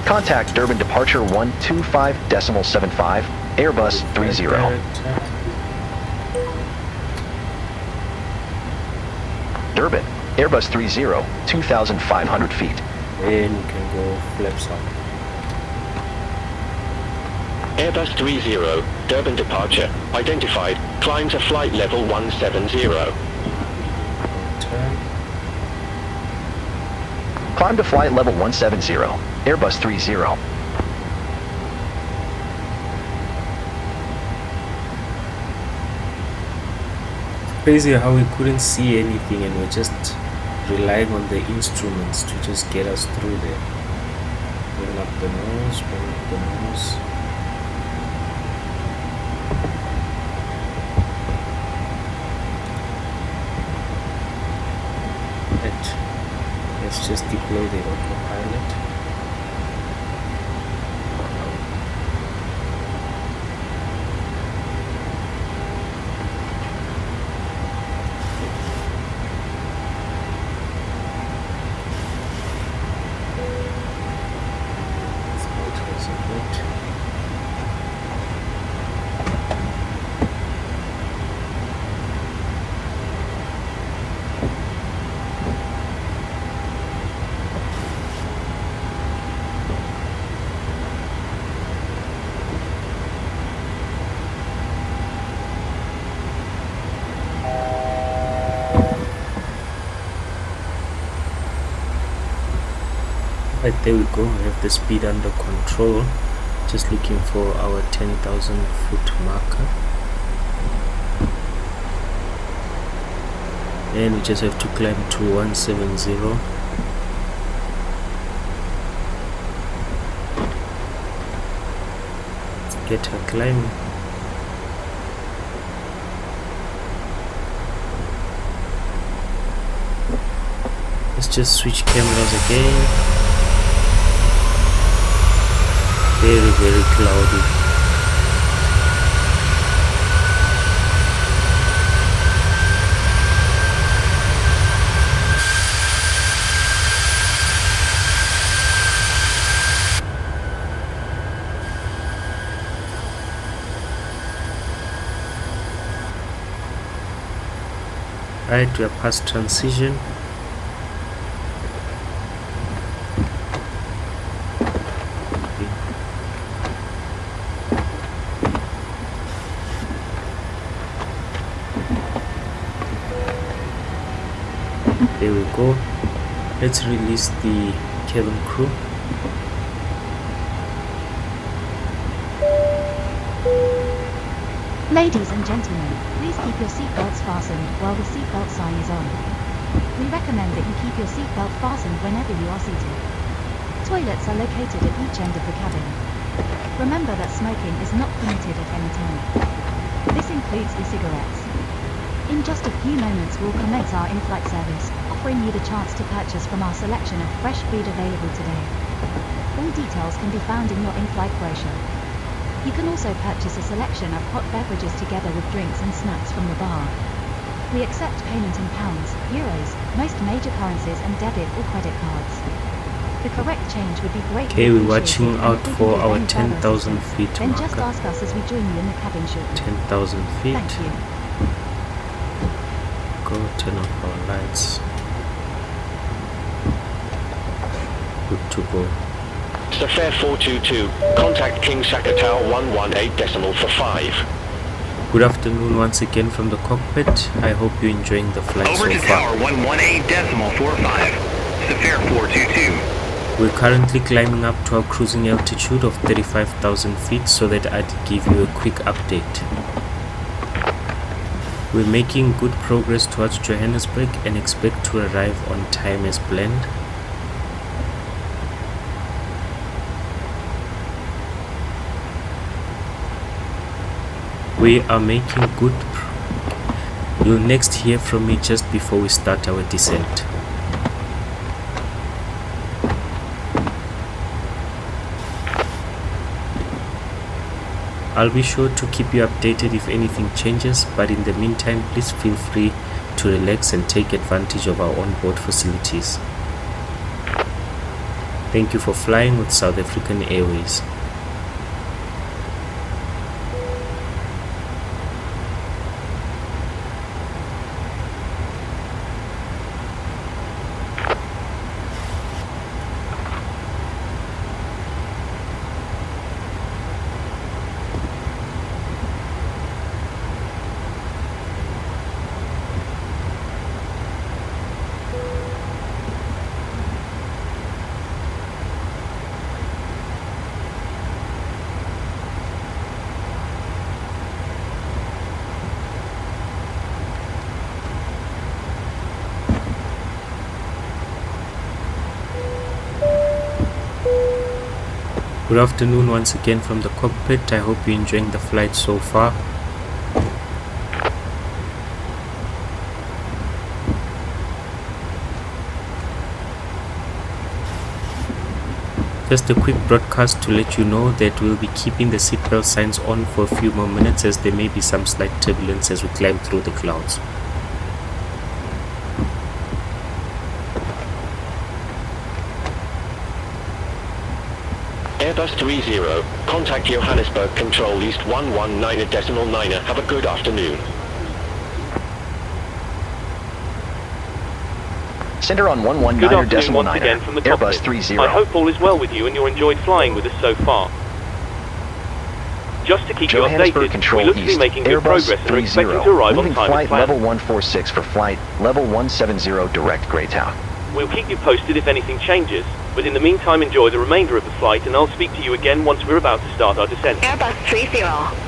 Contact Durban departure 125.75, Airbus 30. Durban, Airbus 30, 2,500 feet. And you can go flaps up. Airbus 30, Durban departure, identified, climb to flight level 170. Turn. Climb to flight level 170, Airbus 30. Crazy how we couldn't see anything and we're just relying on the instruments to just get us through there. Bring up the nose, bring up the nose. Right. Let's just deploy the autopilot. Right, there we go. We have the speed under control. Just looking for our 10,000 foot marker. And we just have to climb to 170. Let's get her climbing. Let's just switch cameras again. Very, very cloudy. Right, we are past transition. There we go. Let's release the cabin crew. Ladies and gentlemen, please keep your seatbelts fastened while the seatbelt sign is on. We recommend that you keep your seatbelt fastened whenever you are seated. Toilets are located at each end of the cabin. Remember that smoking is not permitted at any time. This includes e-cigarettes. In just a few moments we'll commence our in-flight service, offering you the chance to purchase from our selection of fresh food available today. All details can be found in your in-flight brochure. You can also purchase a selection of hot beverages together with drinks and snacks from the bar. We accept payment in pounds, euros, most major currencies and debit or credit cards. The correct change would be greatly Okay, we're appreciated, watching and out if we for can our get any further 10,000 assistance, feet then just marker. ask us as we join you in the cabin shortly. 10,000 feet. Thank you. Go turn off our lights. Good to go. Safar 422, contact King Shaka Tower 118.5. Good afternoon once again from the cockpit. I hope you're enjoying the flight Over so to far. Tower 118.45. Fair 422. We're currently climbing up to our cruising altitude of 35,000 feet so that I'd give you a quick update. We're making good progress towards Johannesburg and expect to arrive on time as planned. We are making good You'll next hear from me just before we start our descent. I'll be sure to keep you updated if anything changes, but in the meantime, please feel free to relax and take advantage of our onboard facilities. Thank you for flying with South African Airways. Good afternoon once again from the cockpit. I hope you're enjoying the flight so far. Just a quick broadcast to let you know that we'll be keeping the seatbelt signs on for a few more minutes as there may be some slight turbulence as we climb through the clouds. Airbus 30, contact Johannesburg Control East 119.9. Have a good afternoon. Center on Good afternoon once again 119.9. from the Airbus cockpit. 30. I hope all is well with you and you enjoyed flying with us so far. Just to keep you Johannesburg updated, Control we look to East. be making good Airbus progress and are 30. expecting to arrive on Moving time as flight planned. level 146 for flight level 170 direct Greytown. We'll keep you posted if anything changes, but in the meantime enjoy the remainder of the flight and I'll speak to you again once we're about to start our descent. Airbus 30,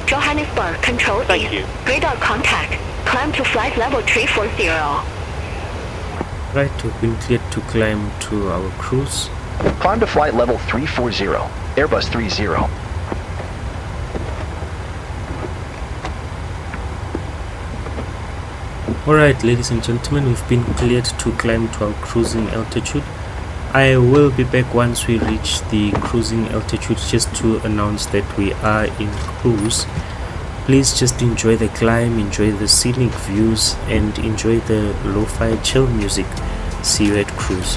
Johannesburg Control Thank East. you. Radar contact. Climb to flight level 340. Right, we've been cleared to climb to our cruise. Climb to flight level 340. Airbus 30. Alright, ladies and gentlemen, we've been cleared to climb to our cruising altitude. I will be back once we reach the cruising altitude just to announce that we are in cruise. Please just enjoy the climb, enjoy the scenic views, and enjoy the lo-fi chill music. See you at cruise.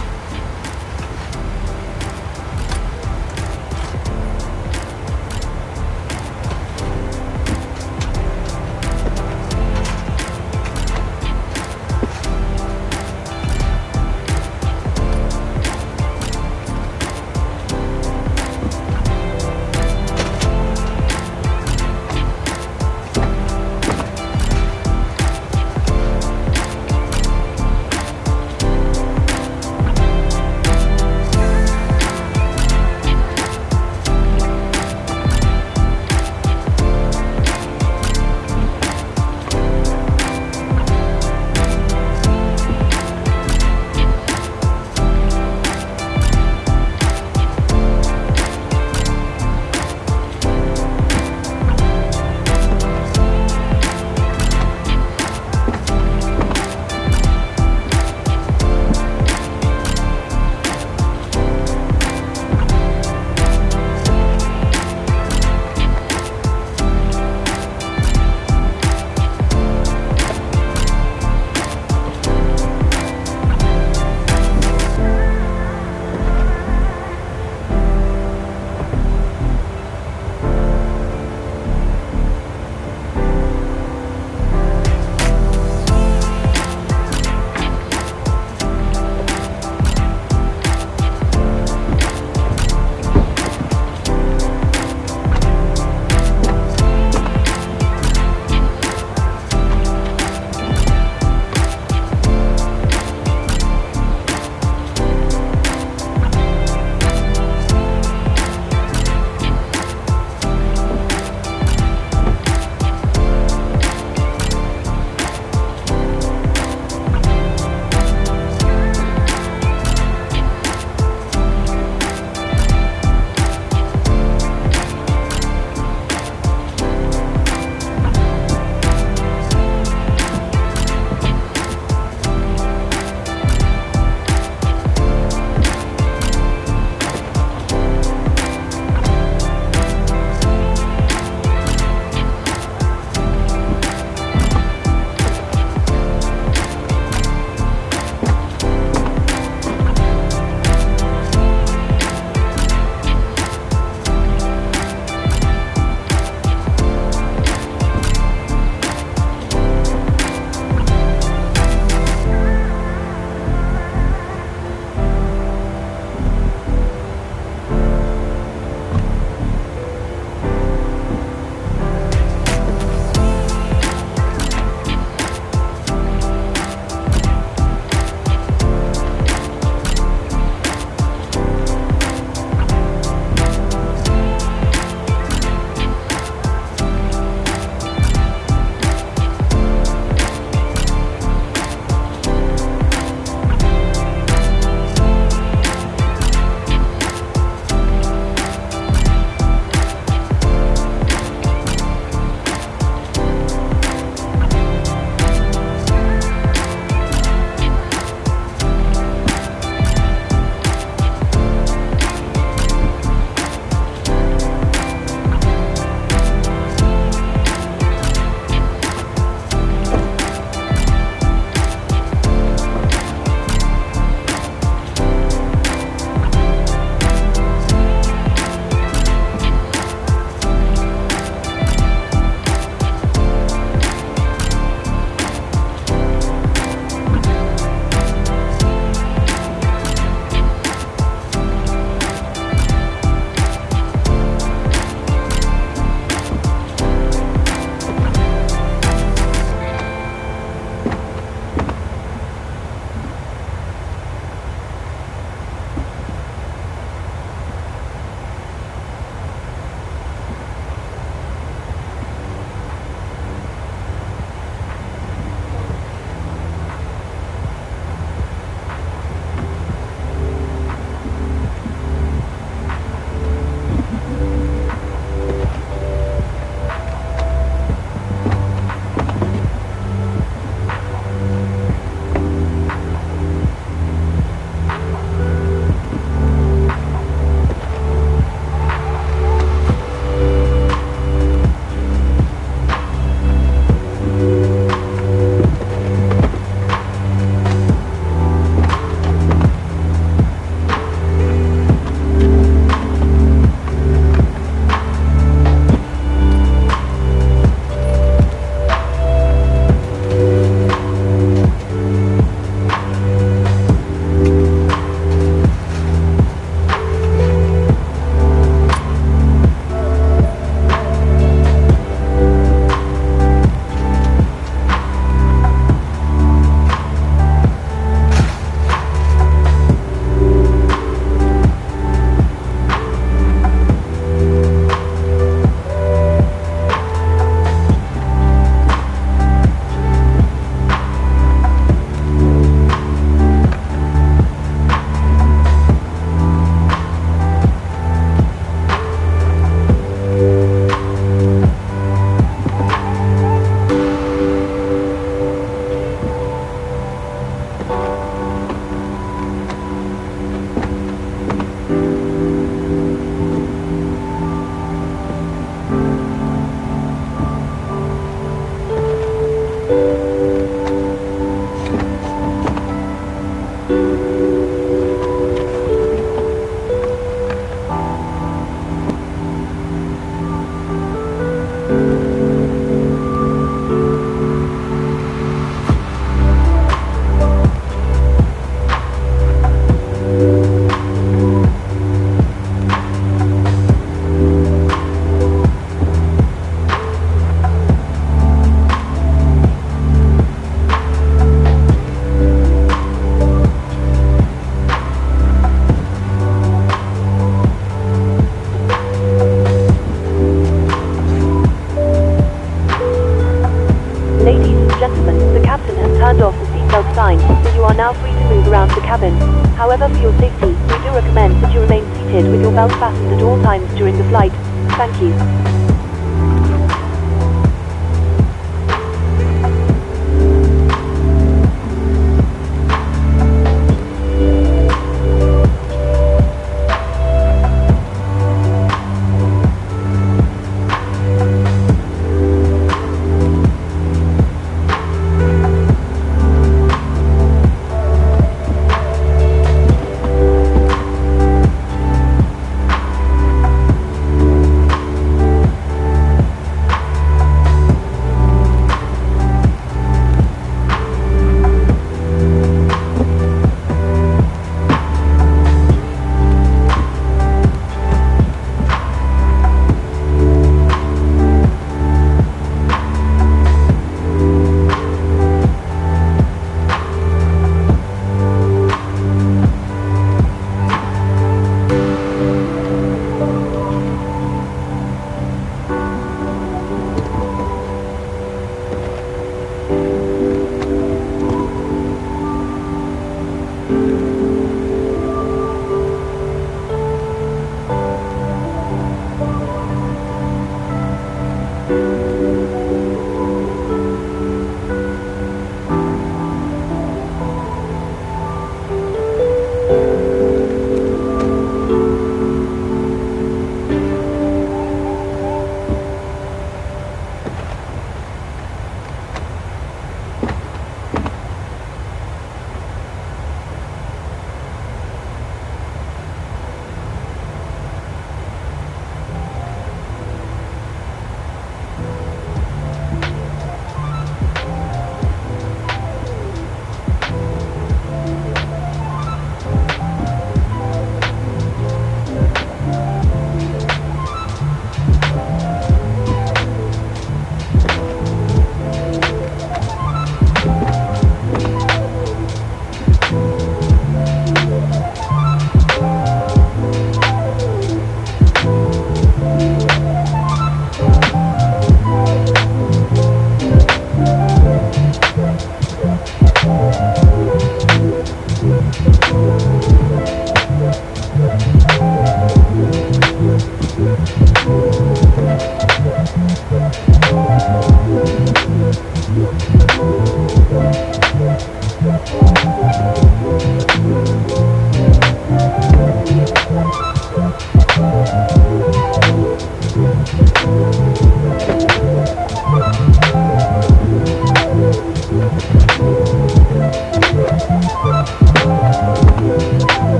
However, for your safety, we do recommend that you remain seated with your belt fastened at all times during the flight. Thank you.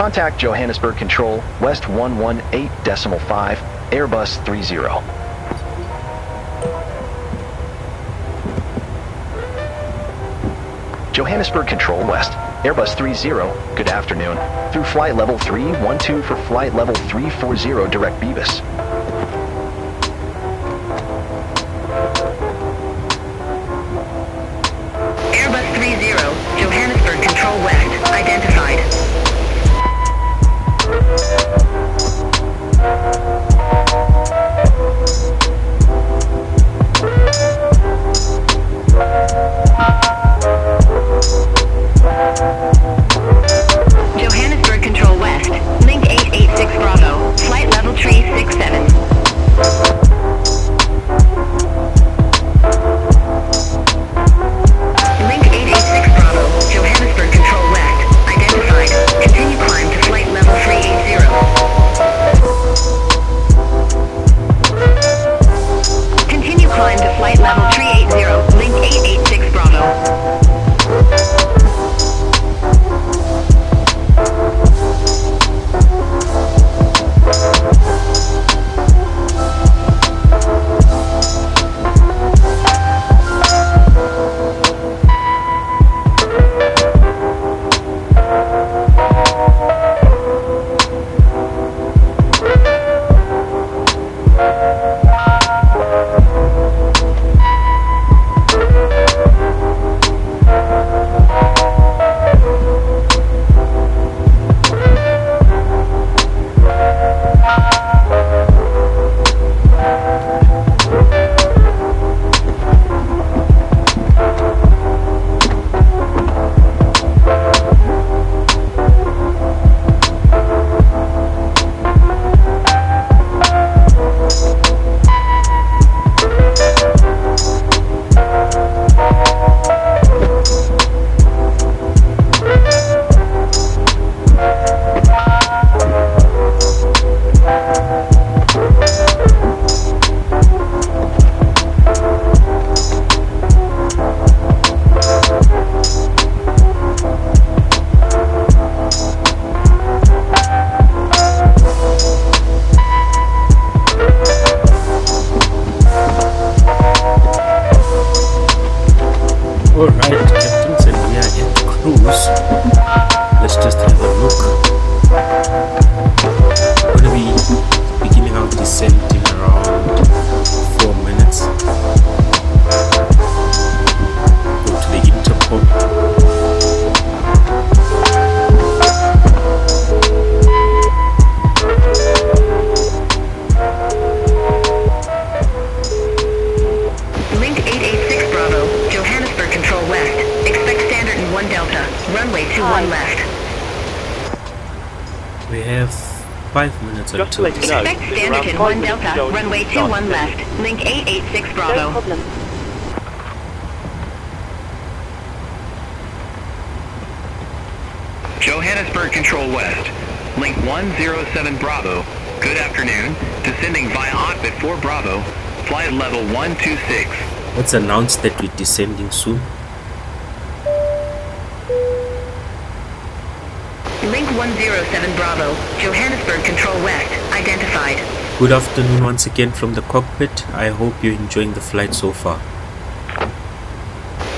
Contact Johannesburg Control, West 118.5, Airbus 30. Johannesburg Control West, Airbus 30, good afternoon. Through flight level 312 for flight level 340 direct Beavis. Airbus 30, Johannesburg Control West, identified. Johannesburg Control West, link 886 Bravo, flight level 367. Link 886 Bravo, Johannesburg Control West, identified. Continue climb to flight level 380. Continue climb to flight level 380, link 886 Bravo. Alright, captains, and we are in cruise. Let's just have a look. We're going to be beginning our descent in around 4 minutes. Go to the intercom. Link 886 Bravo, Johannesburg Control West. Expect standard in 1 Delta. Runway 21 left. We have 5 minutes Just to until let you know, Expect there's standard around in 5 1 minutes Delta. to go Runway until 21 start. left. Link 886 No Bravo. problem. Johannesburg Control West, link 107 Bravo, good afternoon, descending via orbit 4 Bravo, flight level 126. let's announce that we're descending soon. Link 107 Bravo, Johannesburg Control West, identified. Good afternoon once again from the cockpit. I hope you're enjoying the flight so far.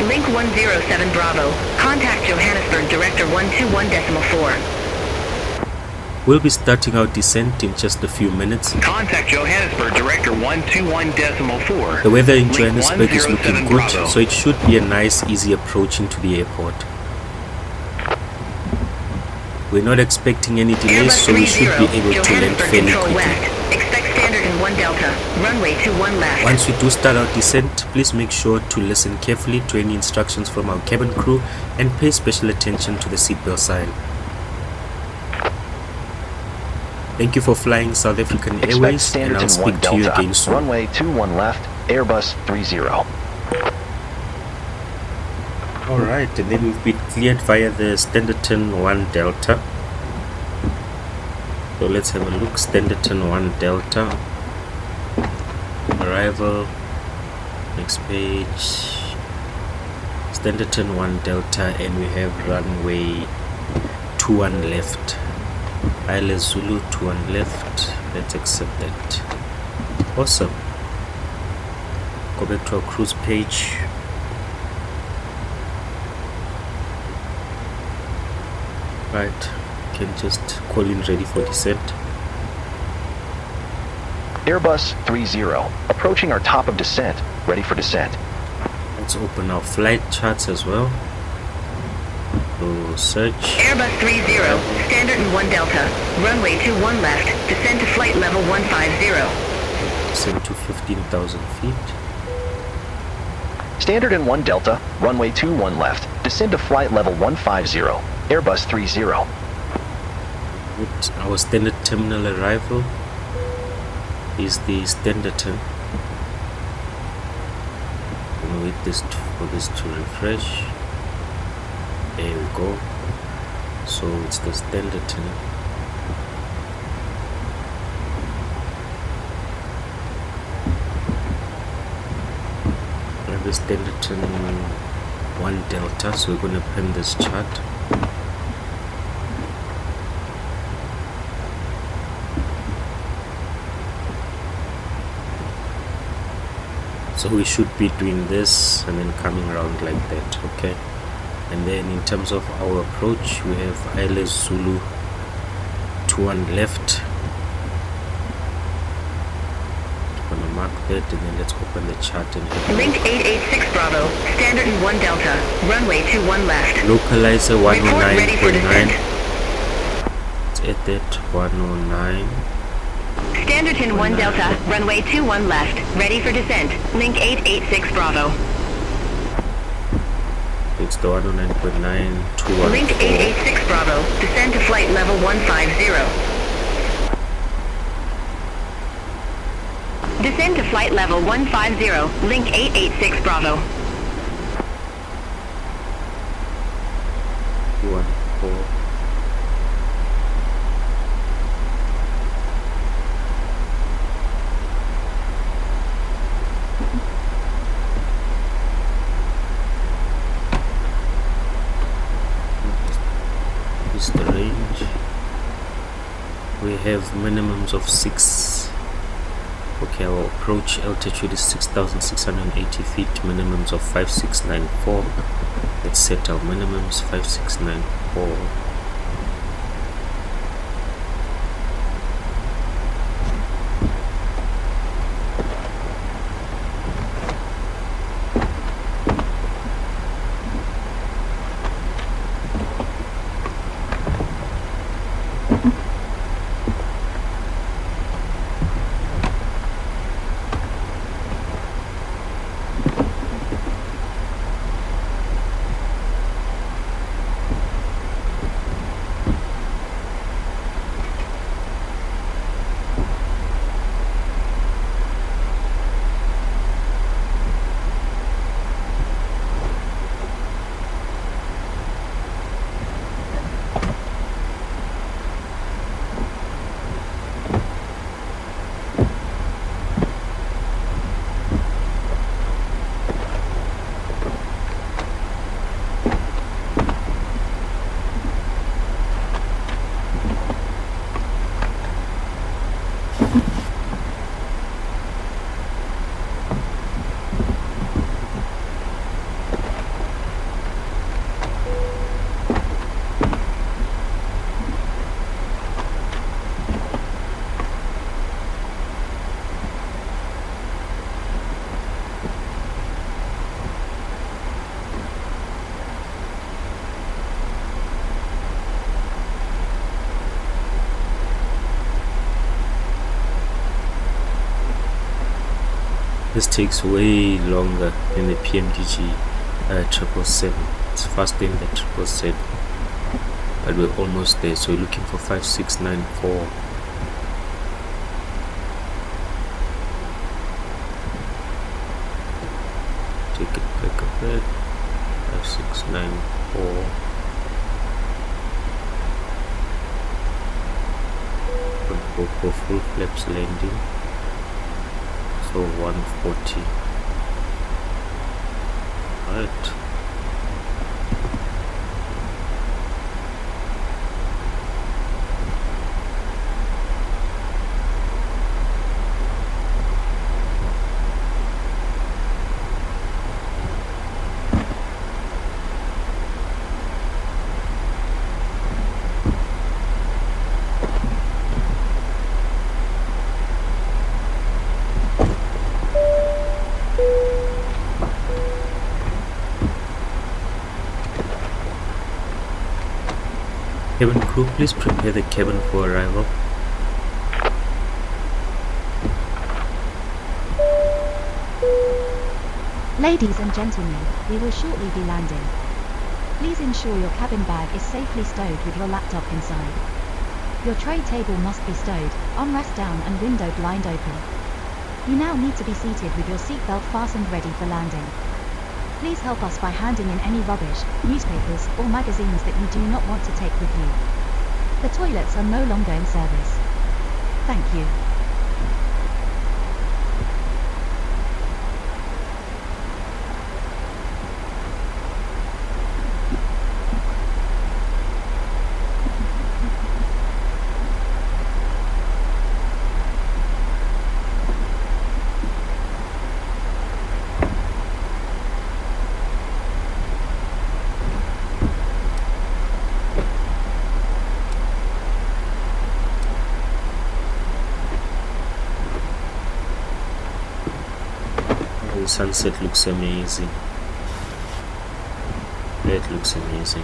Link 107 Bravo, contact Johannesburg Director 121.4. We'll be starting our descent in just a few minutes. Contact Johannesburg Director 121.4. The weather in Link Johannesburg is looking 107 good, Bravo. so it should be a nice, easy approach into the airport. We're not expecting any delays, Airbus so we should be 30, able to land Johannesburg fairly Control quickly. West. Expect standard in 1 Delta. Runway 21 left. Once we do start our descent, please make sure to listen carefully to any instructions from our cabin crew and pay special attention to the seatbelt sign. Thank you for flying South African Expect Airways, and standards I'll in speak 1 to you Delta. again soon. Runway 21 left, Airbus 30. Alright, and then we've been cleared via the Standerton 1 Delta. So let's have a look. Standerton 1 Delta. Arrival. Next page. Standerton 1 Delta, and we have runway 21 left. ILS Zulu to one left. Let's accept that. Awesome. Go back to our cruise page. Right, can just call in ready for descent. Airbus 30, approaching our top of descent, ready for descent. Let's open our flight charts as well. So search. Airbus 30, standard and 1 Delta, runway 21 left, descend to flight level 150. Descend to 15,000 feet. Standard and 1 Delta, runway 21 left, descend to flight level 150, Airbus 30. With our standard terminal arrival is the standard term. We'll wait for this to refresh. There we go. So it's the standard term. And the standard term 1 Delta. So we're going to pen this chart. So we should be doing this and then coming around like that, okay? And then in terms of our approach, we have ILS Zulu to one left. I'm gonna mark that and then let's open the chart and have Link 886 Bravo, standard and 1 Delta, runway 21 left. localizer Report ready for 109.9. descent. Let's add that 109. Standard and 1 Delta, runway 21 left, ready for descent. Link 886 Bravo. It's the 109.9 to Link 886 Bravo, descend to flight level 150. Descend to flight level 150, link 886 Bravo. 14. Is the range. We have minimums of 6. Okay, our approach altitude is 6,680 feet, minimums of 5694. Let's set our minimums 5694. This takes way longer than the PMDG 777. It's faster than the 777, but we're almost there. So we're looking for 5694. Take it back a bit. 5694. Go for full flaps landing. So 140. Right. Cabin crew, please prepare the cabin for arrival. Ladies and gentlemen, we will shortly be landing. Please ensure your cabin bag is safely stowed with your laptop inside. Your tray table must be stowed, armrest down and window blind open. You now need to be seated with your seatbelt fastened ready for landing. Please help us by handing in any rubbish, newspapers, or magazines that you do not want to take with you. The toilets are no longer in service. Thank you. The sunset looks amazing. It looks amazing.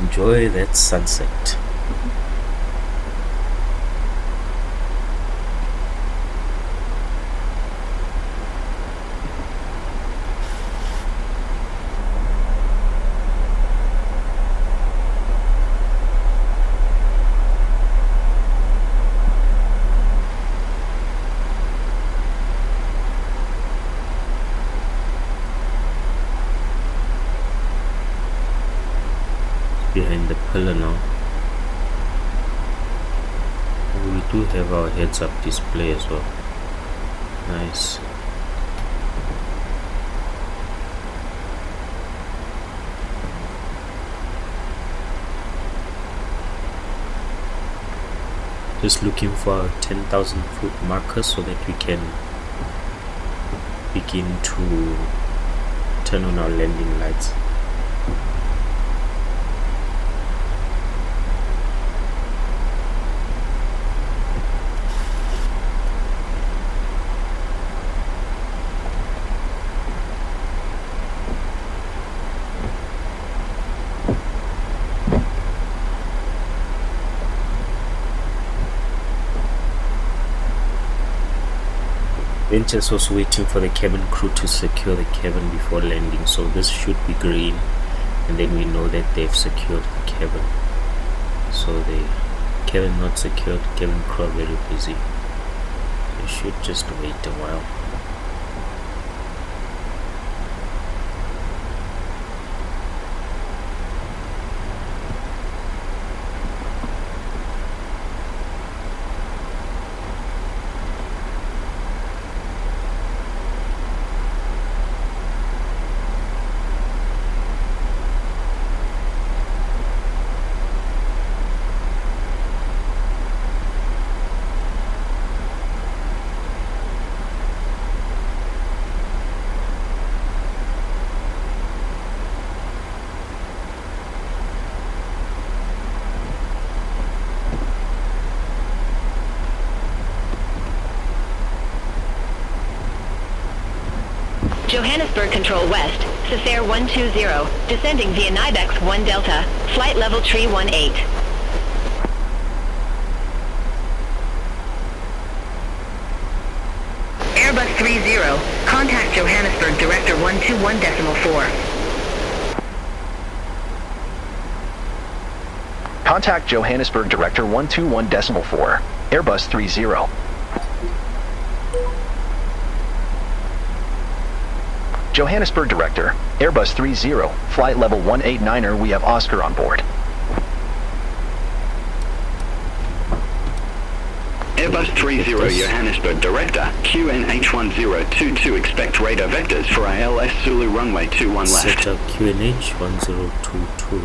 Enjoy that sunset. Behind the pillar now. And we do have our heads up display as well. Nice. Just looking for our 10,000 foot marker so that we can begin to turn on our landing lights. Then just was waiting for the cabin crew to secure the cabin before landing, so this should be green, and then we know that they've secured the cabin. So the cabin not secured, cabin crew are very busy. So you should just wait a while. Johannesburg Control West, FAOR 120, descending via Nibex 1 Delta, flight level 318. Airbus 30, contact Johannesburg Director 121.4. Contact Johannesburg Director 121.4. Airbus 30. Johannesburg Director, Airbus 30, flight level 189er, we have Oscar on board. Airbus 30 Johannesburg Director, QNH1022, expect radar vectors for ILS Zulu runway 21 left. Set up QNH 1022.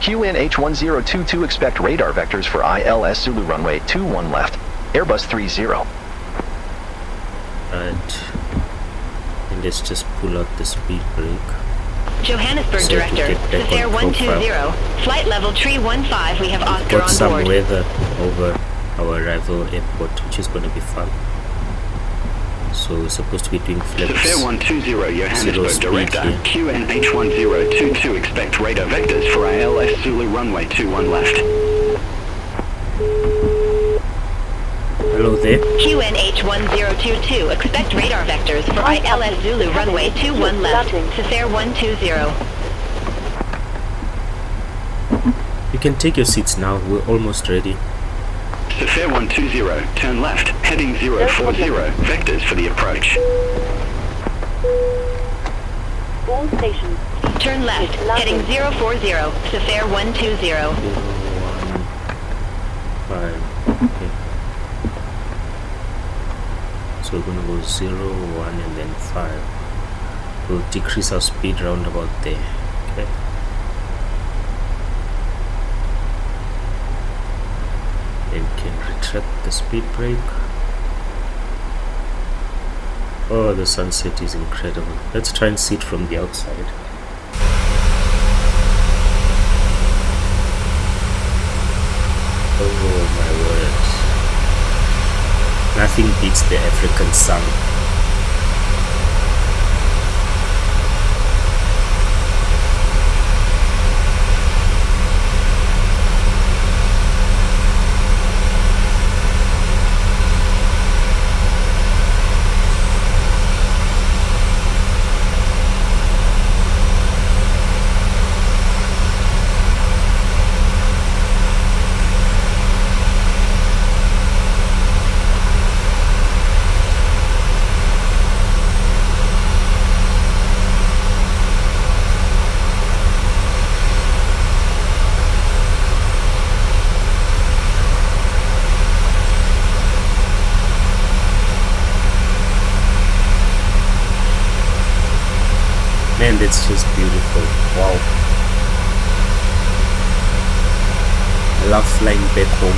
QNH1022, expect radar vectors for ILS Zulu runway 21 left. Airbus 30. Right. And let's just pull out the speed brake. Johannesburg So to Director, get back Safair on profile. 120, flight level 315, we have Oscar Got on some board. weather over our arrival airport, which is going to be fun. So we're supposed to be doing flips. Safair 120 Johannesburg speed Director, here. QNH1022, expect radar vectors for ILS Zulu runway 21 left. Hello there. QNH1022, expect radar vectors for ILS Zulu runway 21 left. Safair 120. You can take your seats now, we're almost ready. Safair 120, turn left, heading 040, vectors for the approach. All stations. Turn left, heading 040, Safair 120. 5. Okay. So we're gonna go 0, 1 and then 5. We'll decrease our speed round about there. Okay. Then we can retract the speed brake. Oh, the sunset is incredible. Let's try and see it from the outside. Oh my word. Nothing beats the African sun. Man, that's just beautiful. Wow. I love flying back home.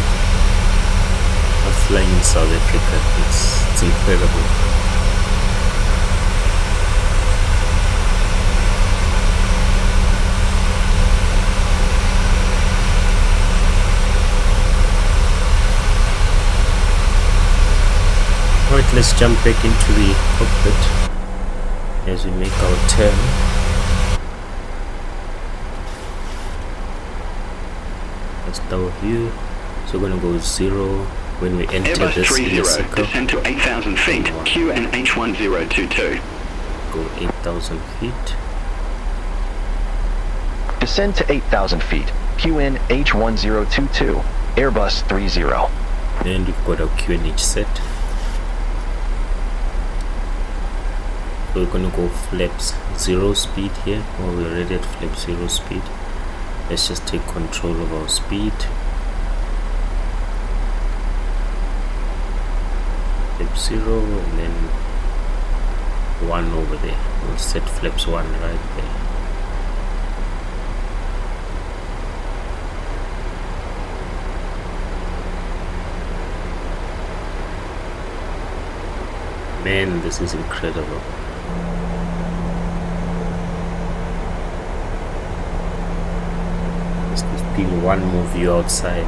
I love flying in South Africa. It's incredible. Alright, let's jump back into the cockpit as we make our turn. That's our view. So we're gonna go 0 when we enter Airbus this 30, circle. descend to 8,000 feet, QNH1022. Go 8,000 feet. Descend to 8,000 feet. QN H1022. Airbus 30. Then we've got our QNH set. So we're gonna go flaps 0 speed here. Oh, we're already at flap 0 speed. Let's just take control of our speed. Flap 0 and then 1 over there. We'll set flaps 1 right there. Man, this is incredible. Let's just peel one more view outside.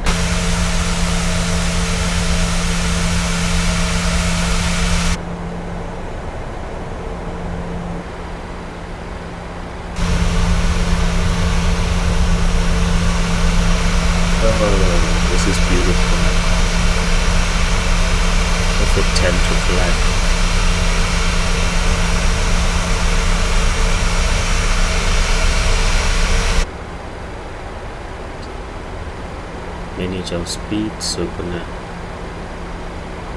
Oh, this is beautiful. Perfect time to fly. Manage our speed, so we're gonna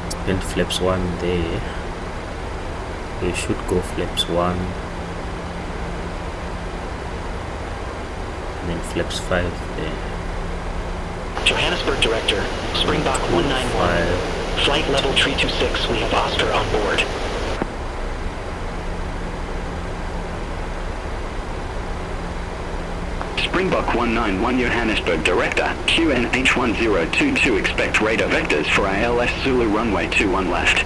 spend flaps 1 there. We should go flaps 1 and then flaps 5 there. Johannesburg Director, Springbok 191. 5. Flight level 326, we have Oscar on board. Springbok 191 Johannesburg Director, QNH1022, expect radar vectors for ILS Zulu runway 21 left.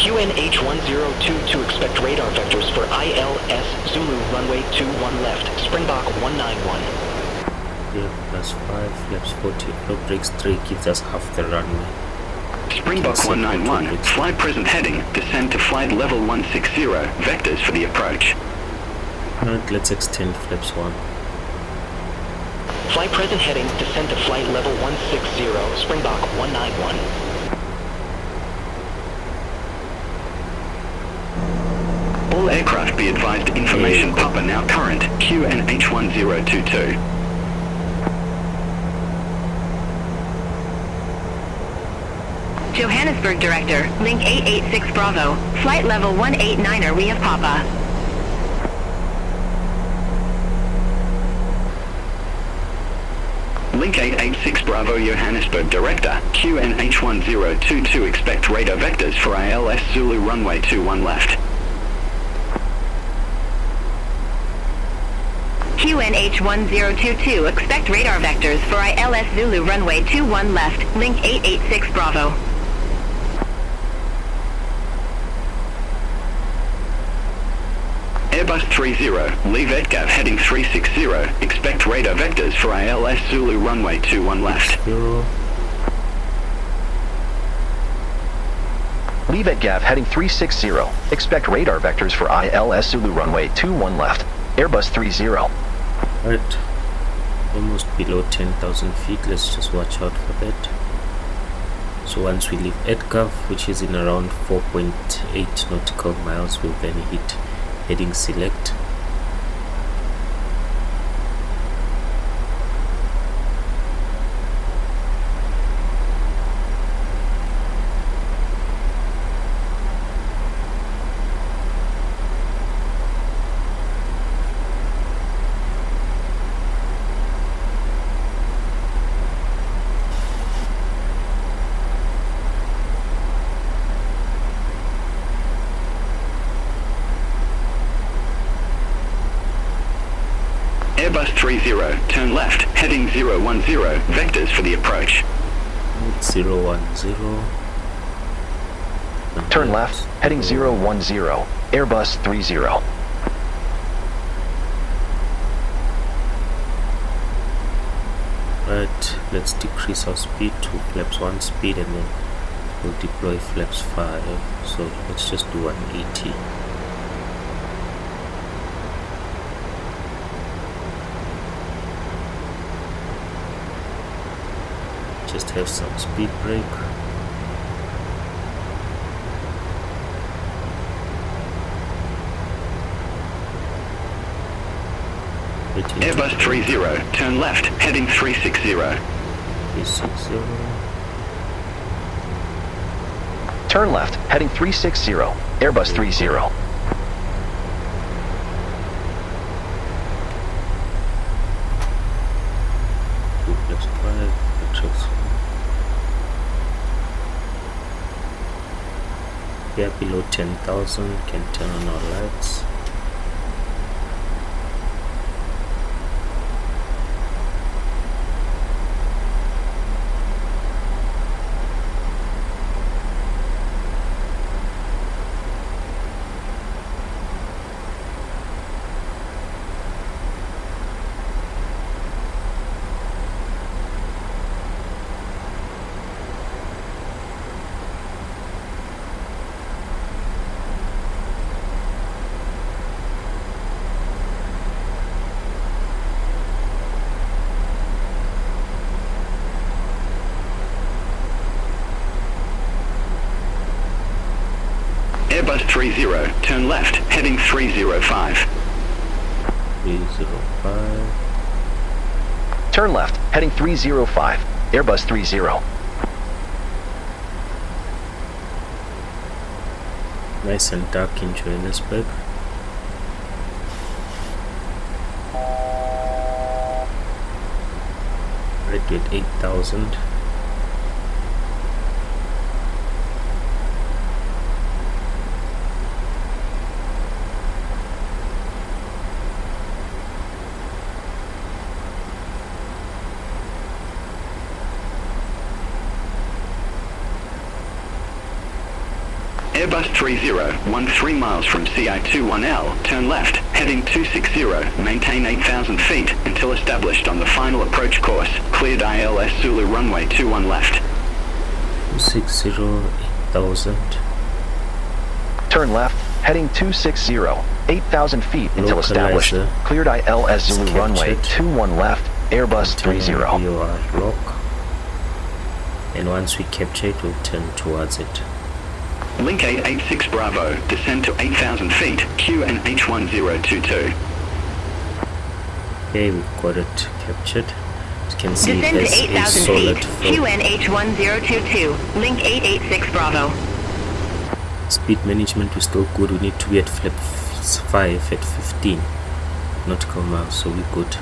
QNH1022 to expect radar vectors for ILS Zulu runway 21 left, Springbok 191. Yeah, +5, flaps 40, low brakes 3 gives us half the runway. Springbok 191, fly present heading, descend to flight level 160, vectors for the approach. Alright, let's extend flaps 1. Fly present heading, descend to flight level 160, Springbok 191. All aircraft be advised information Papa now current, QNH1022. Johannesburg Director, link 886 Bravo, flight level 189er, we have Papa. Link 886 Bravo Johannesburg Director, QNH1022 expect radar vectors for ILS Zulu runway 21 left. QNH1022 expect radar vectors for ILS Zulu runway 21 left, link 886 Bravo. Airbus 30, leave ETGAV heading 360, expect radar vectors for ILS Zulu runway 21 left. Leave at GAV heading 360. Expect radar vectors for ILS Zulu runway 21 left. Airbus 30. Right, almost below 10,000 feet. Let's just watch out for that. So once we leave ETGAV, which is in around 4.8 nautical miles, we'll then hit heading select. Airbus 30, turn left, heading 010, vectors for the approach. 010. Turn left, heading 010. Airbus 30. Right, let's decrease our speed to flaps 1 speed and then we'll deploy flaps 5. So let's just do 180. Just have some speed brake. Airbus 30, turn left, heading 360. 360. Turn left, heading 360. Airbus 30. We are below 10,000, can turn on our lights. Airbus 30, turn left, heading 305. 305. Turn left, heading 305. Airbus 30. Nice and dark in Johannesburg. Right at 8,000. Airbus 30, 13 miles from CI21L, turn left, heading 260, maintain 8,000 feet until established on the final approach course. Cleared ILS Zulu runway 21 left. 260, 8,000. Turn left, heading 260, 8,000 feet until established. Cleared ILS Zulu runway 21 left, Airbus 30. BOR lock. And once we capture it, we'll turn towards it. Link 886 Bravo, descend to 8,000 feet, QN H1022. Okay, we've got it captured. As you can see, Descend to there's a 8,000 solid feet, flow. QN H1022, link 886 Bravo. Speed management is still good. We need to be at flap 5 at 15 nautical miles, so we're good.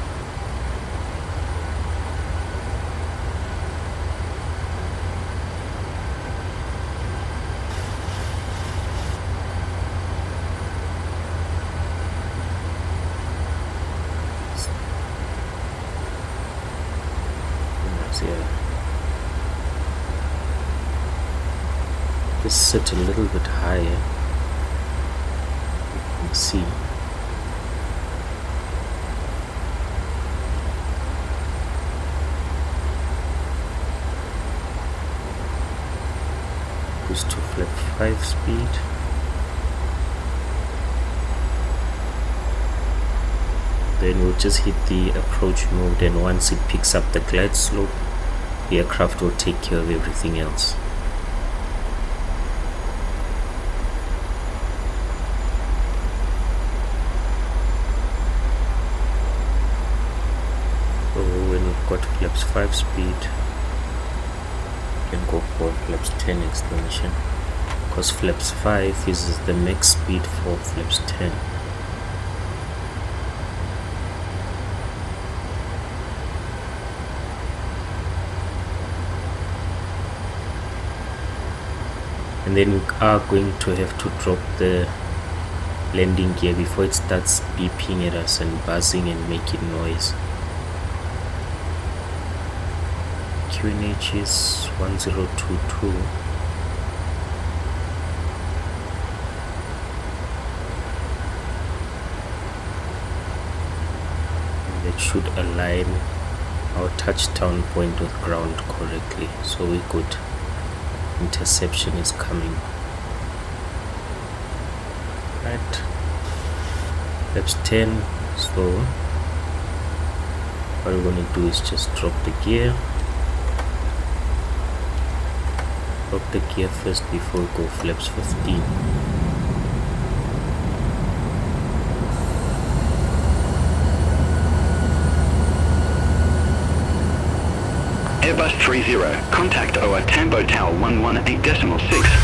Yeah. Just sit a little bit higher. You can see. Goes to flap 5 speed. Then we'll just hit the approach mode, and once it picks up the glide slope, the aircraft will take care of everything else. So when we've got flaps 5 speed, you can go for flaps 10 exclamation, because flaps 5 is the max speed for flaps 10. And then we are going to have to drop the landing gear before it starts beeping at us and buzzing and making noise. QNH is 1022. And that should align our touchdown point with ground correctly, so we're good. Interception is coming. Right, flaps 10. So what we're going to do is just drop the gear. Drop the gear first before we go flaps 15. Airbus 30, contact our Tambo Tower 118.6,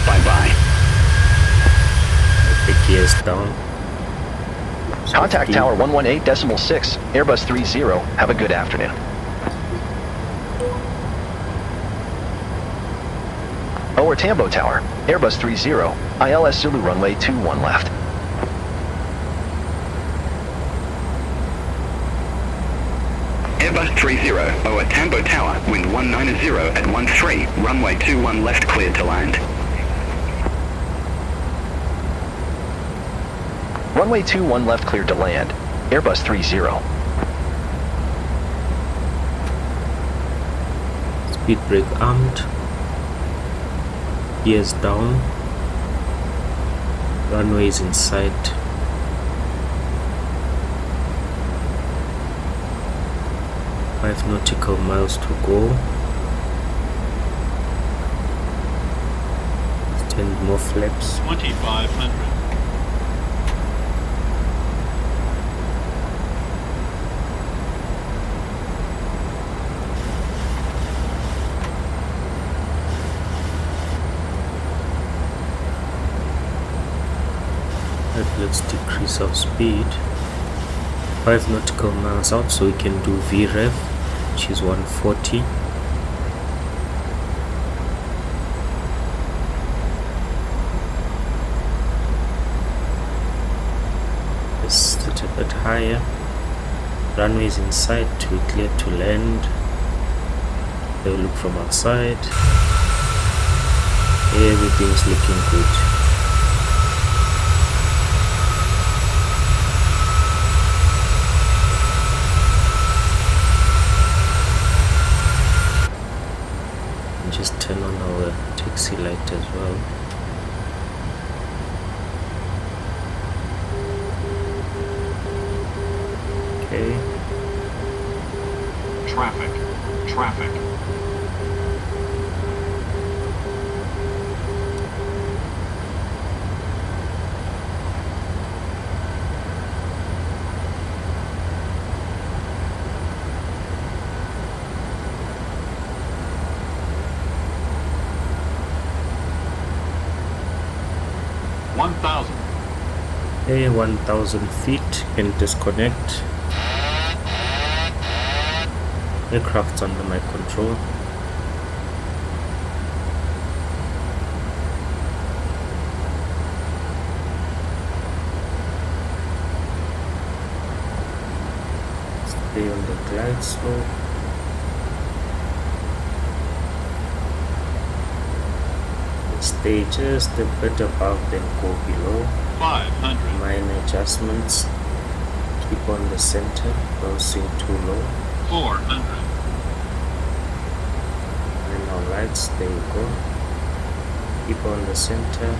bye-bye. The gear is down. Contact Tower 118.6, Airbus 30, have a good afternoon. Our Tambo Tower, Airbus 30, ILS Zulu runway 21 left. Airbus 30, our Tambo Tower, wind 190 at 13, runway 21 left cleared to land. Runway 21 left cleared to land, Airbus 30. Speed brake armed. Gears down. Runway is in sight. Five nautical miles to go. 10 more flaps. 2500. Let's decrease our speed 5 nautical miles out so we can do VREV, which is 140. Let's sit a bit higher. Runway is in sight, we're clear to land. We'll look from outside. Everything's looking good. safety light as well. Okay. Traffic. 1,000. Okay, 1,000 feet, can disconnect. Aircraft's under my control. Stay on the glide slope. Stay just a bit above, then go below. 500. Minor adjustments. Keep on the center, don't sink too low. 400. And now lights, there you go. Keep on the center.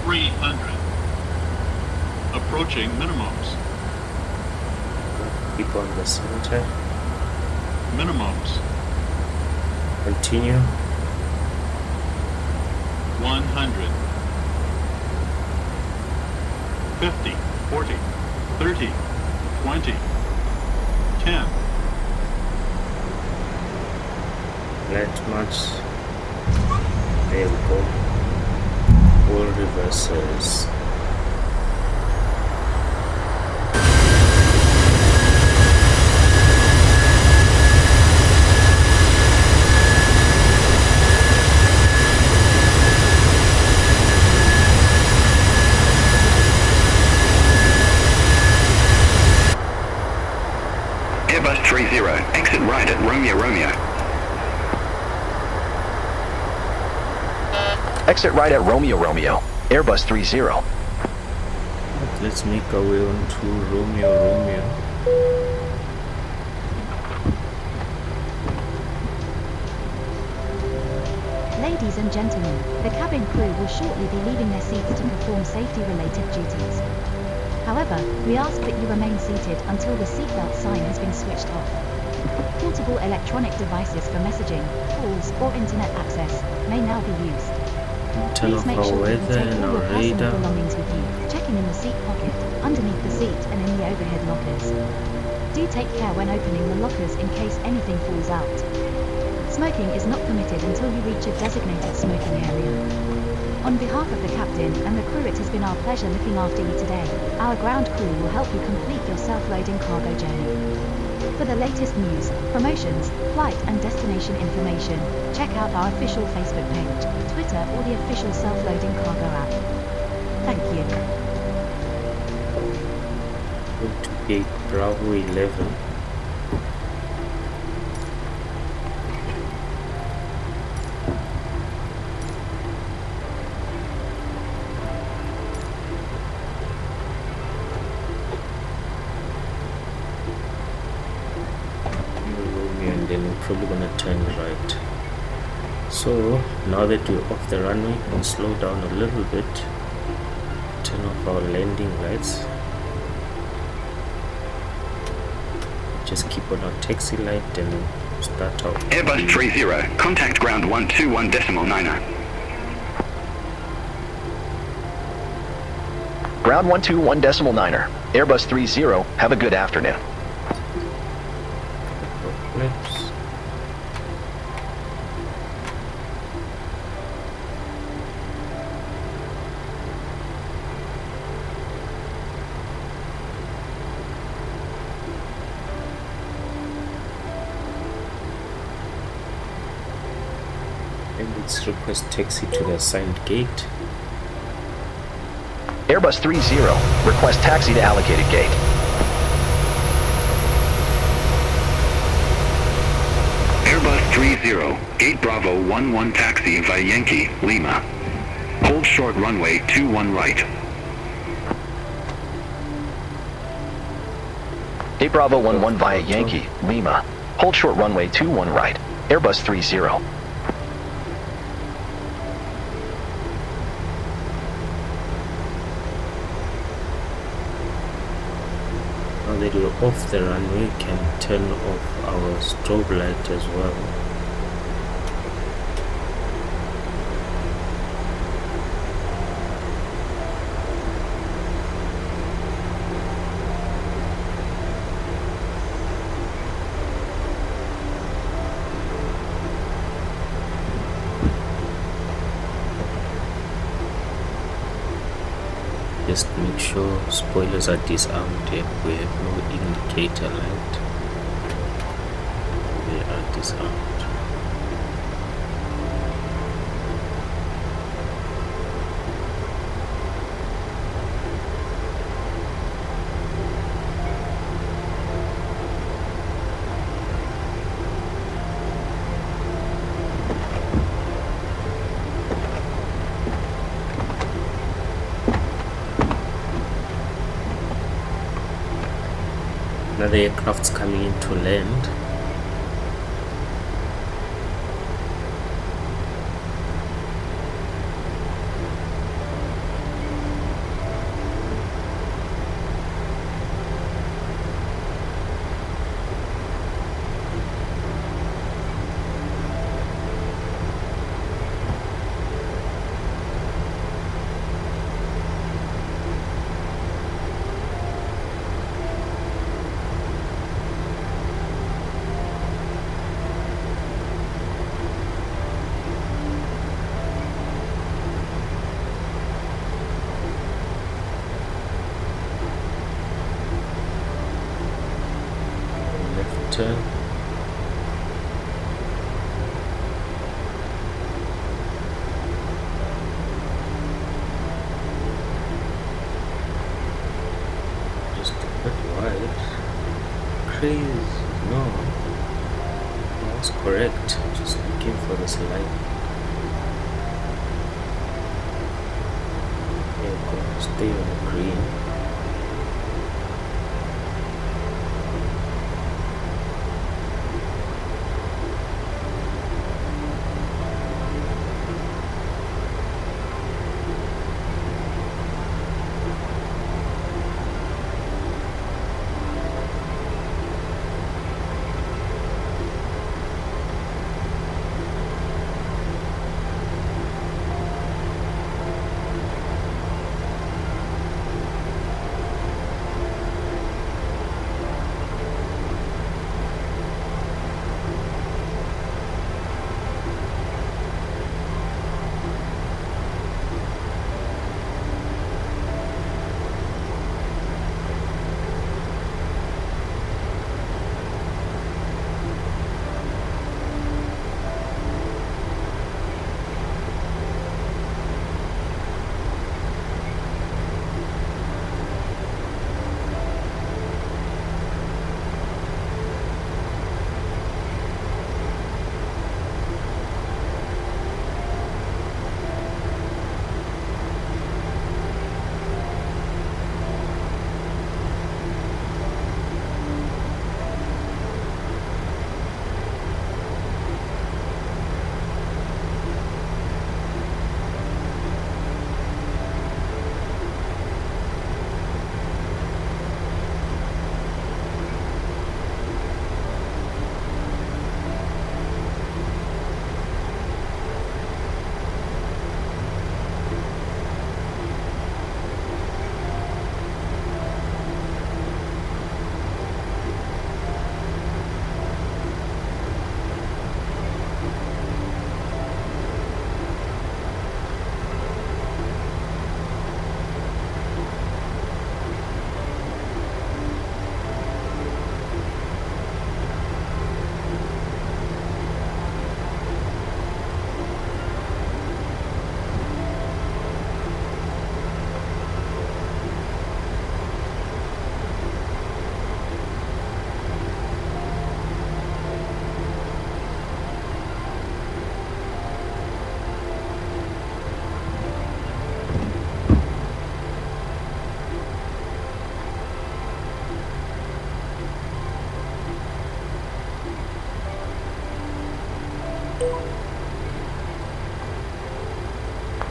300. Approaching minimums. Keep on the center. Minimums. Continue. 100. 50, 40, 30, 20, 10. Let much. There we go. All reverses. Airbus 30, exit right at Romeo. Exit right at Romeo. Airbus 30. Let's make our way on to Romeo. Ladies and gentlemen, the cabin crew will shortly be leaving their seats to perform safety-related duties. However, we ask that you remain seated until the seatbelt sign has been switched off. Portable electronic devices for messaging, calls, or internet access may now be used. Turn Please off make our sure that you weather take and all our your personal radar. belongings with you, checking in the seat pocket, underneath the seat, and in the overhead lockers. Do take care when opening the lockers in case anything falls out. Smoking is not permitted until you reach a designated smoking area. On behalf of the captain and the crew, it has been our pleasure looking after you today. Our ground crew will help you complete your self-loading cargo journey. For the latest news, promotions, flight and destination information, check out our official Facebook page, Twitter, or the official self-loading cargo app. Thank you. Going to gate Bravo 11. And then we're probably gonna turn right. So now that we're off the runway, we'll slow down a little bit, turn off our landing lights, just keep on our taxi light and start out. Airbus 30, contact ground 121.9. Ground 121.9. Airbus 30. Have a good afternoon. Flips. And let's request taxi to the assigned gate. Airbus 30. Request taxi to allocated gate. Airbus 30, gate Bravo 11 taxi via Yankee, Lima. Hold short runway 21 right. Gate Bravo 11 via Yankee, Lima. Hold short runway 21 right. Airbus 30. Now that we're off the runway, we can turn off our strobe light as well. Just make sure spoilers are disarmed here. We have no indicator light. They are disarmed. Now the aircraft's coming in to land. Turn. Just a bit wide. Crazy. No. That's correct. Just looking for this line. Yeah, go. Stay on the green.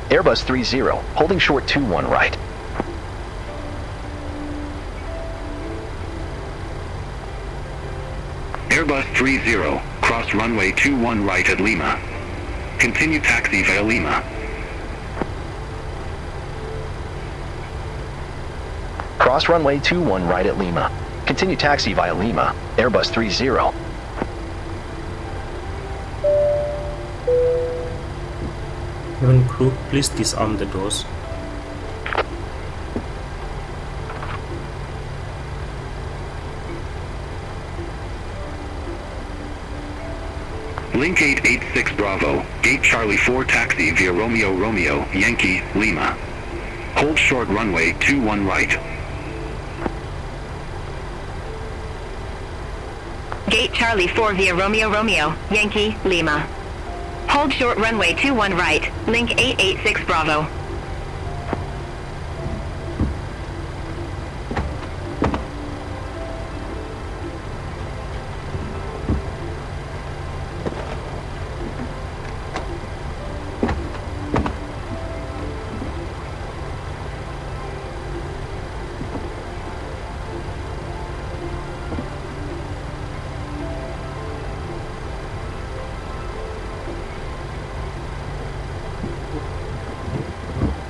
Airbus 30, holding short 21 right. Airbus 30, cross runway 21 right at Lima. Continue taxi via Lima. Cross runway 21 right at Lima. Continue taxi via Lima. Airbus 30. Cabin crew, please disarm the doors. Link 886 Bravo, Gate Charlie 4 taxi via Romeo Romeo, Yankee, Lima. Hold short runway 21 right. Gate Charlie 4 via Romeo Romeo, Yankee, Lima. Hold short runway 21 right, link 886 Bravo.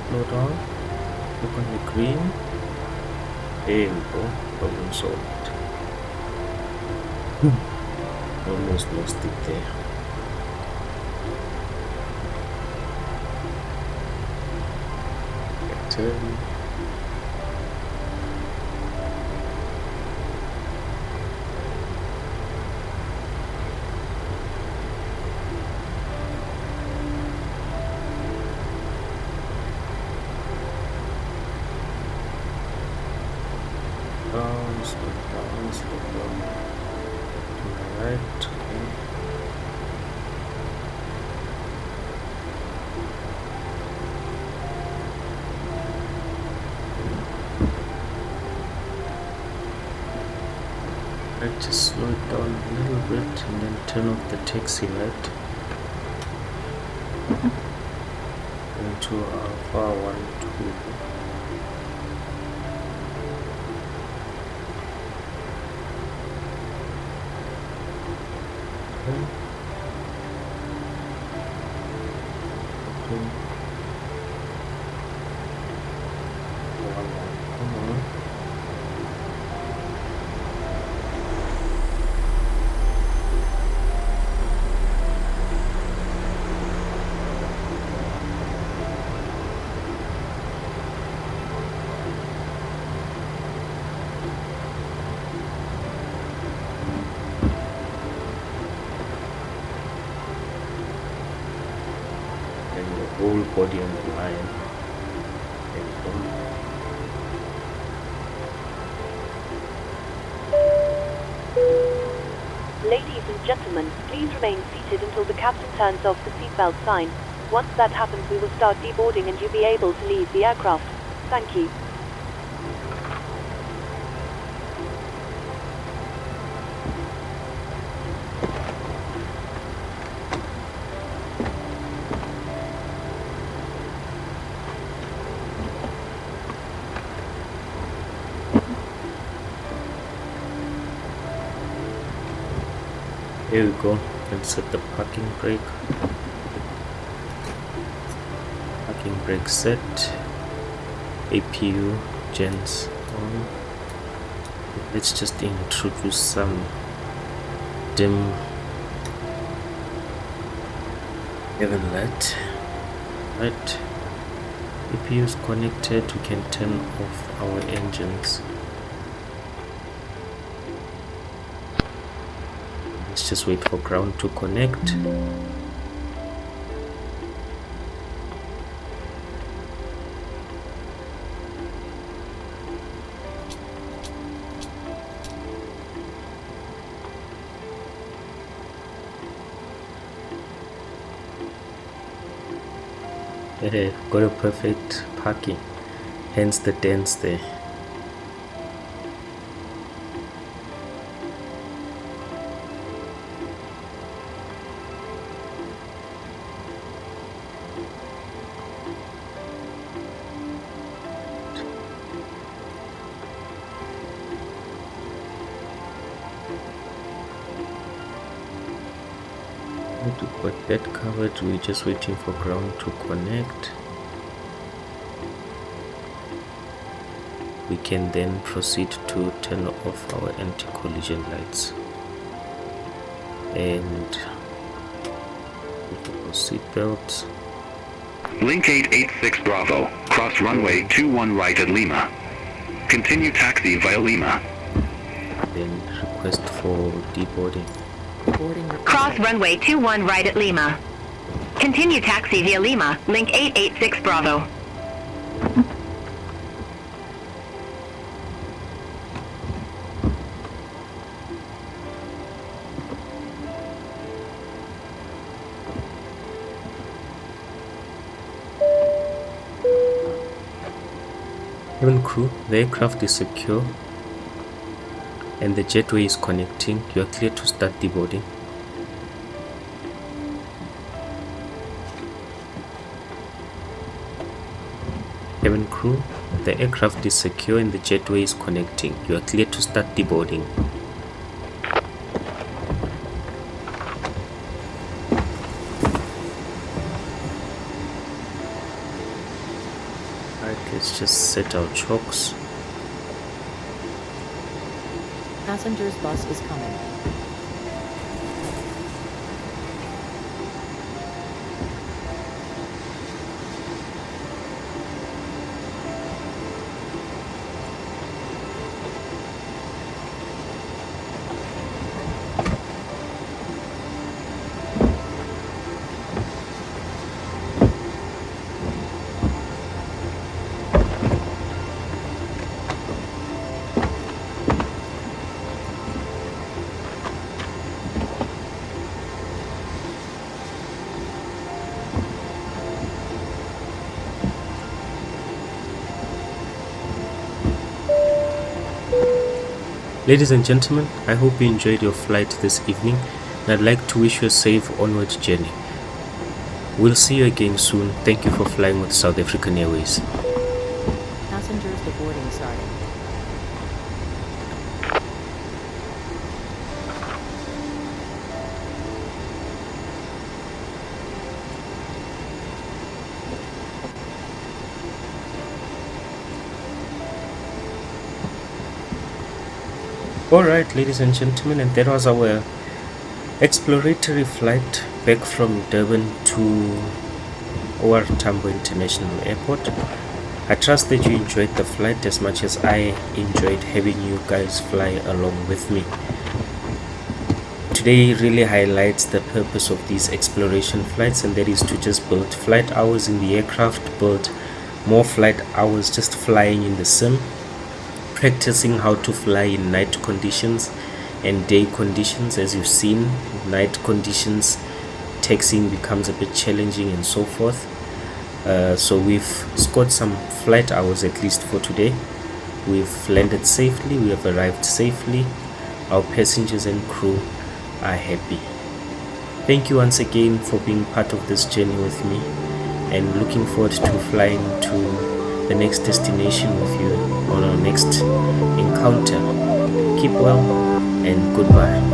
Slow down. Look on the green. There we go. Problem solved. Almost lost it there. Turn. Slow down, slow down. To my right. Okay. Right, just slow it down a little bit and then turn off the taxi light. Into FAOR 1, 2. Whole body on the line. There we go. Ladies and gentlemen, please remain seated until the captain turns off the seatbelt sign. Once that happens, we will start deboarding and you'll be able to leave the aircraft. Thank you. Here we go. Can set the parking brake. Parking brake set. APU gens on. Let's just introduce some dim heaven light. Right. APU is connected. We can turn off our engines. Let's just wait for ground to connect. Hey, got a perfect parking, hence the dents there. We've got that covered. We're just waiting for ground to connect. We can then proceed to turn off our anti-collision lights and seat belts. Link 886 Bravo, cross runway 21 right at Lima. Continue taxi via Lima. Then request for deboarding. Cross runway 21 right at Lima. Continue taxi via Lima, link 886 Bravo. Cabin crew, the aircraft is secure and the jetway is connecting. You are clear to start deboarding. Cabin crew, the aircraft is secure and the jetway is connecting. You are clear to start deboarding. Let's just set our chocks. Passenger's bus is coming. Ladies and gentlemen, I hope you enjoyed your flight this evening and I'd like to wish you a safe onward journey. We'll see you again soon. Thank you for flying with South African Airways. Passengers deboarding starting. Alright, ladies and gentlemen, and that was our exploratory flight back from Durban to our Tambo International Airport. I trust that you enjoyed the flight as much as I enjoyed having you guys fly along with me. Today really highlights the purpose of these exploration flights, and that is to just build flight hours in the aircraft, build more flight hours just flying in the sim, practicing how to fly in night conditions and day conditions. As you've seen, night conditions taxiing becomes a bit challenging and so forth. So we've scored some flight hours at least for today. We've landed safely, we have arrived safely, our passengers and crew are happy. Thank you once again for being part of this journey with me, and looking forward to flying to the next destination with you on our next encounter. Keep well and goodbye.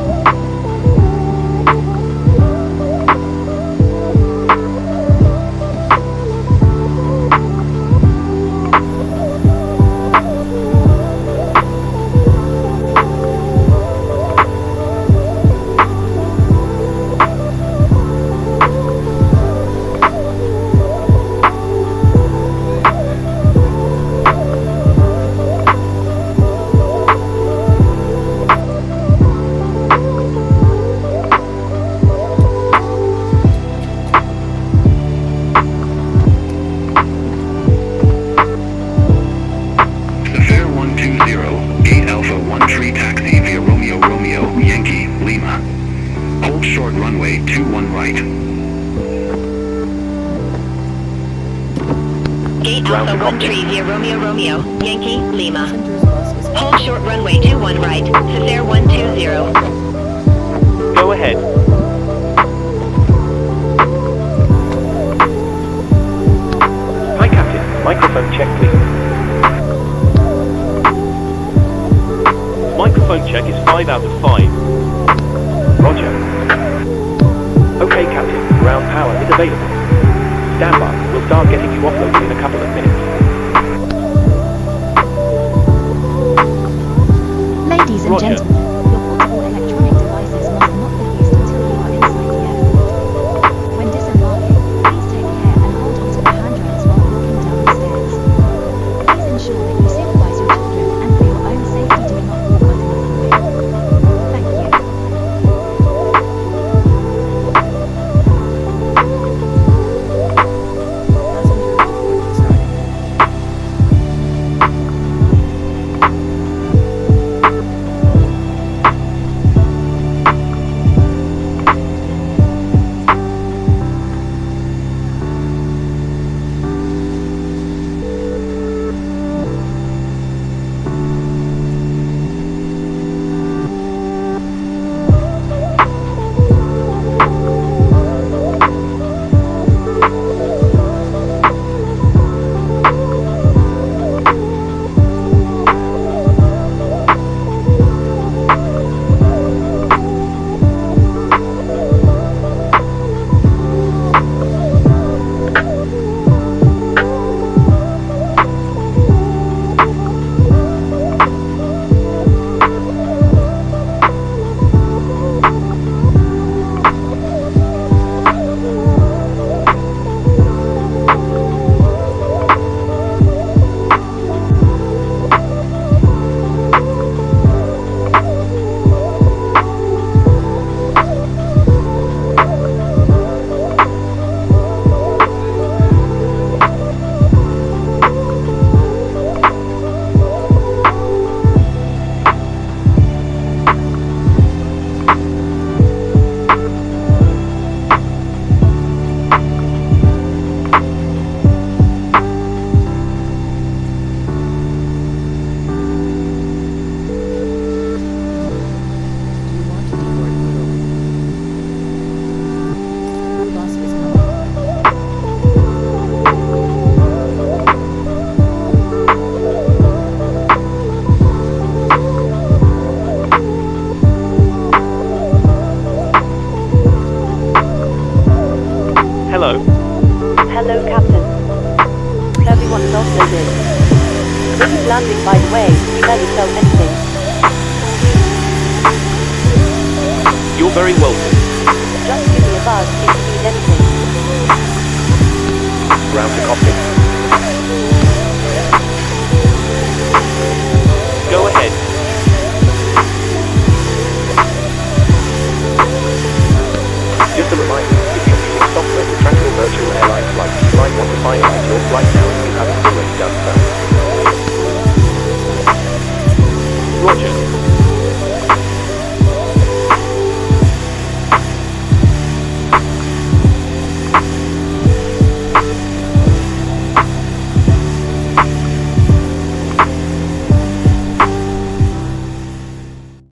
Microphone check is 5 out of 5. Roger. Okay, Captain. ground power is available. Stand by, we'll start getting you offloaded in a couple of minutes. Ladies and Roger. gentlemen, your portable electronic devices must not be used until you are inside the airport. When disembarking, please take care and hold onto the handrails while walking down the stairs. Please ensure that you supervise your children and for your own safety do not walk underneath the wing. Thank you. Hello. Hello, Captain. Everyone's offloaded. This is landing, by the way. We barely felt anything. You're very welcome. Just give me a buzz if you need anything. Ground to cockpit. Go ahead. Just a reminder, if you're using software to track your virtual airline flights, you might want to finalize your flight now if you haven't already done so.